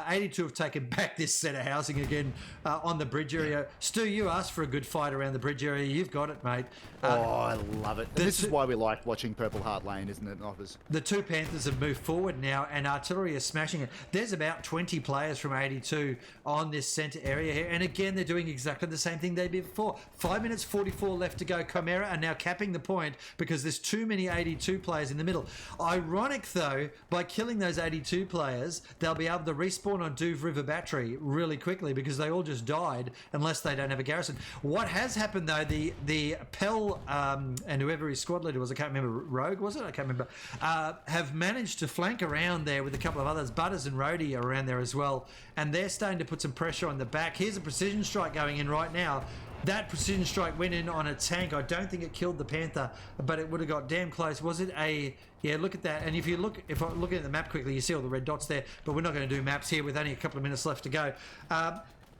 82 have taken back this set of housing again on the bridge area. Stu, you asked for a good fight around the bridge area. You've got it, mate. I love it. This is why we like watching Purple Heart Lane, isn't it, Offers? The two Panthers have moved forward now, and artillery is smashing it. There's about 20 players from 82 on this centre area here, and again, they're doing exactly the same thing they did before. 5 minutes 44 left to go. Chimera are now capping the point because there's too many 82 players in the middle. Ironic, though, by killing those 82 players, they'll be able to respawn on Douve River Battery really quickly because they all just died unless they don't have a garrison. What has happened, though, the Pell and whoever his squad leader was, I can't remember, Rogue, was it? I can't remember, have managed to flank around there with a couple of others. Butters and Rhodey are around there as well, and they're starting to put some pressure on the back. Here's a precision strike going in right now. That precision strike went in on a tank. I don't think it killed the Panther, but it would have got damn close. Was it a... Yeah, look at that. And if I'm looking at the map quickly, you see all the red dots there, but we're not going to do maps here with only a couple of minutes left to go.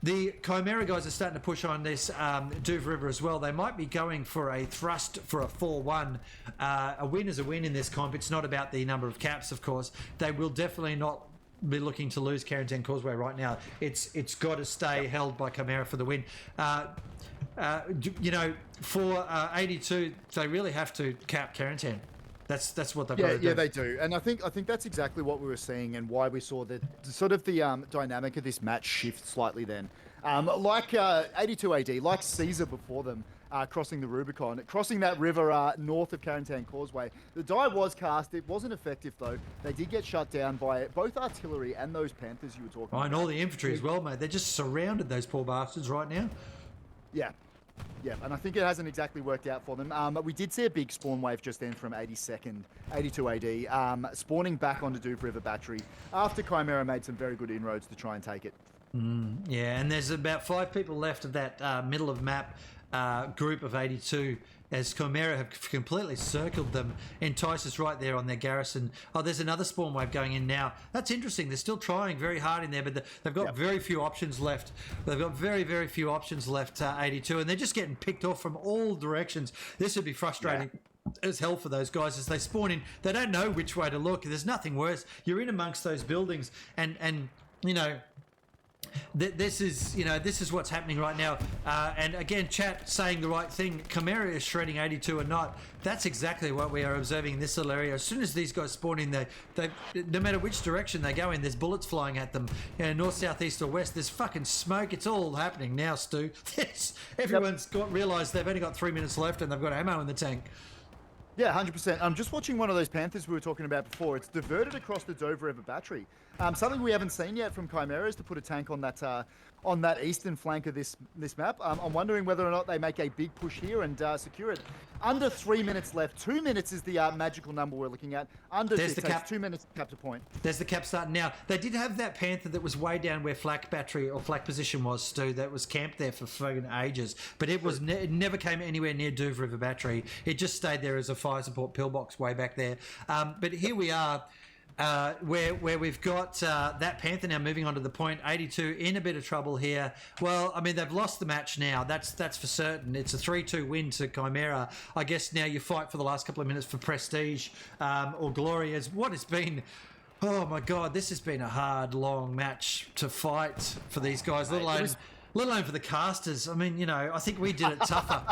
The Chimera guys are starting to push on this Douve River as well. They might be going for a thrust for a 4-1. A win is a win in this comp. It's not about the number of caps, of course. They will definitely not be looking to lose Carentan Causeway right now. It's got to stay held by Chimera for the win. For 82, they really have to cap Carentan. That's what they've got to do. Yeah, they do, and I think that's exactly what we were seeing, and why we saw the dynamic of this match shift slightly. Then, like 82 AD, like Caesar before them, crossing the Rubicon, crossing that river north of Carentan Causeway. The die was cast. It wasn't effective though. They did get shut down by both artillery and those Panthers you were talking about. And all the infantry as well, mate. They're just surrounded, those poor bastards right now. Yeah, and I think it hasn't exactly worked out for them. We did see a big spawn wave just then from 82 AD, spawning back onto Douve River Battery after Chimera made some very good inroads to try and take it. Yeah, and there's about 5 people left of that middle of map group of 82 as Chimera have completely circled them. Entice us right there on their garrison. Oh, there's another spawn wave going in now. That's interesting. They're still trying very hard in there, but they've got very few options left. They've got very, very few options left, 82, and they're just getting picked off from all directions. This would be frustrating. As hell for those guys as they spawn in. They don't know which way to look. There's nothing worse. You're in amongst those buildings and This is what's happening right now. And again, chat saying the right thing. Chimera is shredding 82 a knot. That's exactly what we are observing in this little area. As soon as these guys spawn in, they no matter which direction they go in, there's bullets flying at them. North, south, east, or west. There's fucking smoke. It's all happening now, Stu. Everyone's realised they've only got 3 minutes left and they've got ammo in the tank. Yeah, 100%. I'm just watching one of those Panthers we were talking about before. It's diverted across the Dover River battery. Something we haven't seen yet from Chimera is to put a tank on that eastern flank of this map. I'm wondering whether or not they make a big push here and secure it. Under 3 minutes left. 2 minutes is the magical number we're looking at. Under There's 6, the cap. 2 minutes to capture point. There's the cap starting now. They did have that Panther that was way down where flak battery or flak position was, Stu, that was camped there for fucking ages. But it was it never came anywhere near Dover River battery. It just stayed there as a fire support pillbox way back there. But here we are. Where we've got that Panther now moving on to the point, 82 in a bit of trouble here. Well, I mean, they've lost the match now. That's for certain. It's a 3-2 win to Chimera. I guess now you fight for the last couple of minutes for prestige or glory as what has been. Oh my God, this has been a hard, long match to fight for these guys, let alone for the casters. I mean, I think we did it tougher.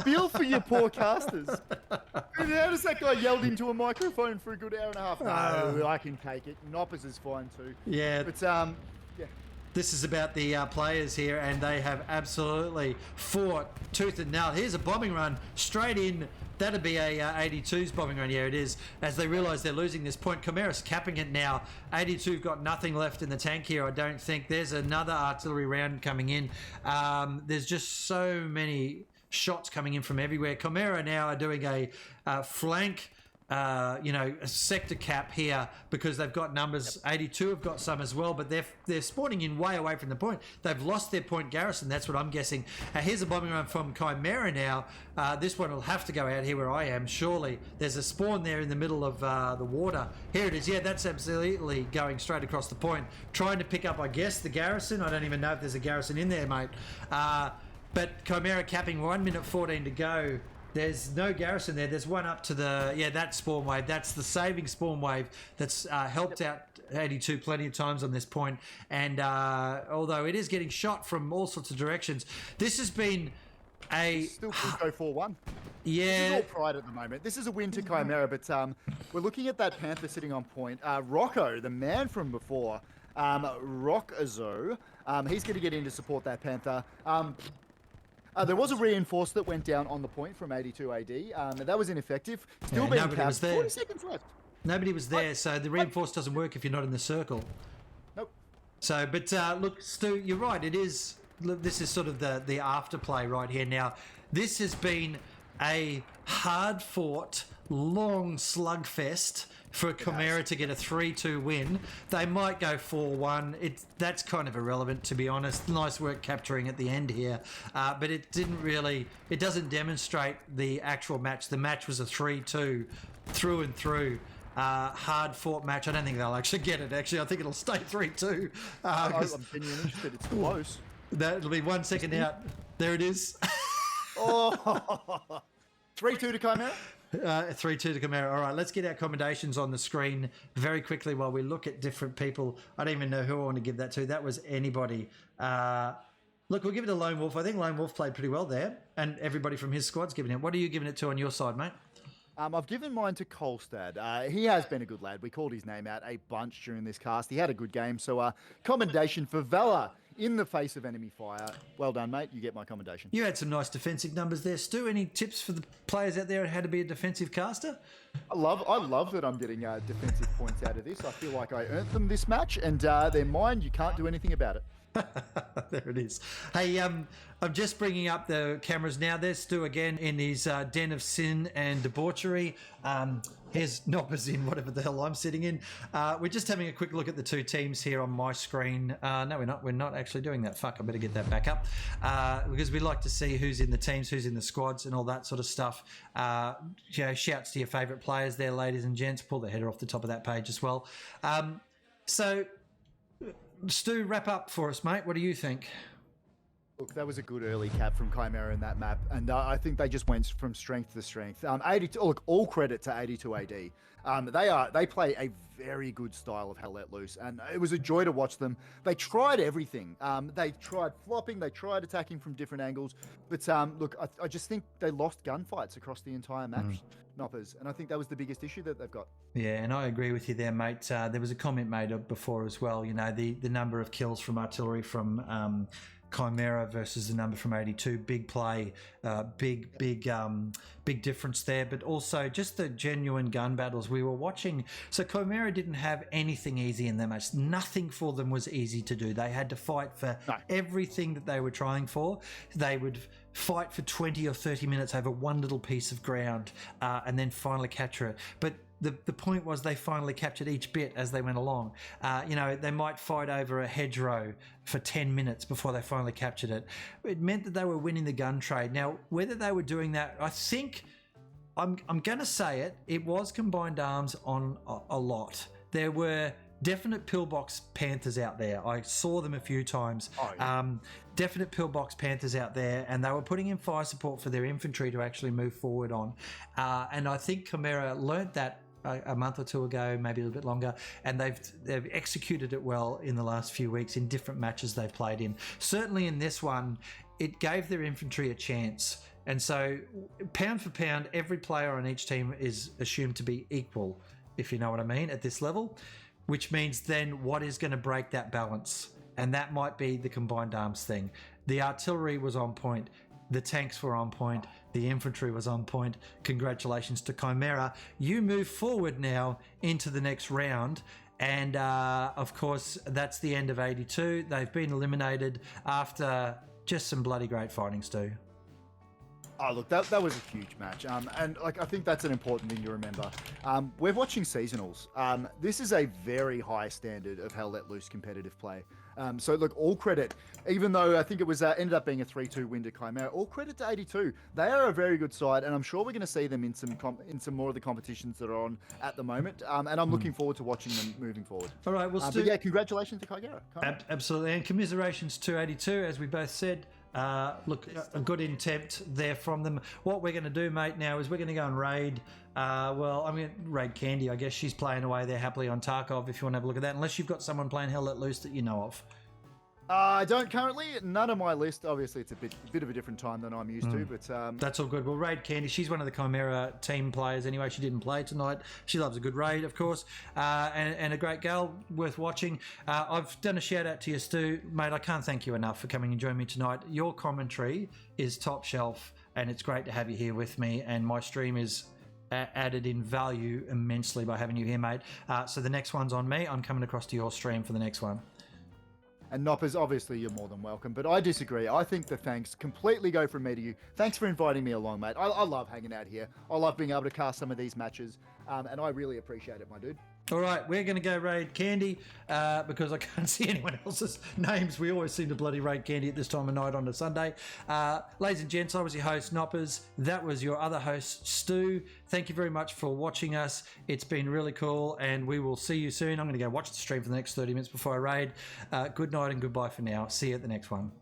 Feel for your poor casters. How does that guy yelled into a microphone for a good hour and a half? No, I can take it. Noppers is fine too. Yeah. But yeah. This is about the players here, and they have absolutely fought tooth and nail. Here's a bombing run straight in. That'd be a 82's bombing run. Yeah, it is. As they realise they're losing this point, Chimera's capping it now. 82 got nothing left in the tank here, I don't think. There's another artillery round coming in. There's just so many shots coming in from everywhere. Chimera now are doing a flank, a sector cap here because they've got numbers. 82 have got some as well, but they're spawning in way away from the point. They've lost their point garrison. That's what I'm guessing. Here's a bombing run from Chimera now. This one will have to go out here where I am. Surely there's a spawn there in the middle of the water. Here it is. Yeah, that's absolutely going straight across the point, trying to pick up, I guess, the garrison. I don't even know if there's a garrison in there, mate. But Chimera capping 1 minute 14 to go. There's no garrison there. There's one up to that spawn wave. That's the saving spawn wave that's helped out 82 plenty of times on this point. And although it is getting shot from all sorts of directions, this has been still could go 4-1. Yeah. This is all pride at the moment. This is a win to Chimera, but we're looking at that Panther sitting on point. Rocco, the man from before, Rockazo, he's going to get in to support that Panther. There was a reinforce that went down on the point from 82 AD. That was ineffective. Still being nobody was capped. there. 40 seconds left. Nobody was there, so the reinforce doesn't work if you're not in the circle. Nope. So, but look, Stu, you're right. It is. Look, this is sort of the afterplay right here. Now, this has been a hard-fought, long slugfest for Chimera to get a 3-2 win. They might go 4-1. That's kind of irrelevant, to be honest. Nice work capturing at the end here. But it doesn't demonstrate the actual match. The match was a 3-2 through and through. Hard fought match. I don't think they'll actually get it, actually. I think it'll stay 3-2. I'm genuinely interested. It's close. That'll be 1 second out. There it is. 3-2 to Chimera? 3-2 to Chimera. All right, let's get our commendations on the screen very quickly while we look at different people. I don't even know who I want to give that to. That was anybody. Look, we'll give it to Lone Wolf. I think Lone Wolf played pretty well there, and everybody from his squad's giving it. What are you giving it to on your side, mate? I've given mine to Kolstad. He has been a good lad. We called his name out a bunch during this cast. He had a good game, so commendation for valor in the face of enemy fire. Well done, mate. You get my commendation. You had some nice defensive numbers there, Stu. Any tips for the players out there on how to be a defensive caster? I love that I'm getting defensive points out of this. I feel like I earned them this match, and they're mine. You can't do anything about it. There it is. Hey, I'm just bringing up the cameras now. There's Stu again in his den of sin and debauchery. Here's Noppers in whatever the hell I'm sitting in. We're just having a quick look at the two teams here on my screen. No, we're not. We're not actually doing that. Fuck, I better get that back up because we like to see who's in the teams, who's in the squads, and all that sort of stuff. Shouts to your favourite players there, ladies and gents. Pull the header off the top of that page as well. So, Stu, wrap up for us, mate. What do you think? Look, that was a good early cap from Chimera in that map, and I think they just went from strength to strength. 82. Look, all credit to 82 AD. They play a very good style of Hell Let Loose, and it was a joy to watch them. They tried everything. They tried flopping, they tried attacking from different angles, but look, I just think they lost gunfights across the entire match, Noppers, and I think that was the biggest issue that they've got. Yeah, and I agree with you there, mate. There was a comment made before as well. You know, the number of kills from artillery from Chimera versus the number from 82, big play, big difference there, but also just the genuine gun battles we were watching. So Chimera didn't have anything easy in their match. Nothing for them was easy to do. They had to fight for everything that they were trying for. They would fight for 20 or 30 minutes over one little piece of ground and then finally capture it. But the point was they finally captured each bit as they went along. You know, they might fight over a hedgerow for 10 minutes before they finally captured it. It meant that they were winning the gun trade. Now, whether they were doing that, I think, I'm going to say it, it was combined arms on a lot. There were definite pillbox Panthers out there. I saw them a few times. Oh, yeah. Definite pillbox Panthers out there, and they were putting in fire support for their infantry to actually move forward on. And I think Chimera learnt that a month or two ago, maybe a little bit longer, and they've executed it well in the last few weeks in different matches they've played in. Certainly in this one, it gave their infantry a chance. And so, pound for pound, every player on each team is assumed to be equal, if you know what I mean, at this level, which means then what is going to break that balance? And that might be the combined arms thing. The artillery was on point. The tanks were on point. The infantry was on point. Congratulations to Chimera. You move forward now into the next round. And of course, that's the end of 82. They've been eliminated after just some bloody great fighting, Stu. Oh, look, that was a huge match. And like, I think that's an important thing to remember. We're watching seasonals. This is a very high standard of Hell Let Loose competitive play. So look, all credit, even though I think it was ended up being a 3-2 win to Chimera, all credit to 82. They are a very good side, and I'm sure we're going to see them in some more of the competitions that are on at the moment. And I'm looking forward to watching them moving forward. All right, well, Stu, but yeah, congratulations to Chimera. Absolutely, and commiserations to 82, as we both said. Look, a good attempt there from them. What we're going to do, mate, now is we're going to go and raid. Well, I'm going to raid Candy. I guess she's playing away there happily on Tarkov, if you want to have a look at that, unless you've got someone playing Hell Let Loose that you know of. I don't currently. None of my list. Obviously, it's a bit of a different time than I'm used to, but that's all good. Well, raid Candy. She's one of the Chimera team players anyway. She didn't play tonight. She loves a good raid, of course, and a great girl worth watching. I've done a shout out to you, Stu, mate. I can't thank you enough for coming and joining me tonight. Your commentary is top shelf, and it's great to have you here with me. And my stream is added in value immensely by having you here, mate. So the next one's on me. I'm coming across to your stream for the next one. And Noppers, obviously you're more than welcome, but I disagree. I think the thanks completely go from me to you. Thanks for inviting me along, mate. I love hanging out here. I love being able to cast some of these matches, and I really appreciate it, my dude. All right, we're going to go raid Candy because I can't see anyone else's names. We always seem to bloody raid Candy at this time of night on a Sunday. Ladies and gents, I was your host, Noppers. That was your other host, Stu. Thank you very much for watching us. It's been really cool, and we will see you soon. I'm going to go watch the stream for the next 30 minutes before I raid. Good night and goodbye for now. See you at the next one.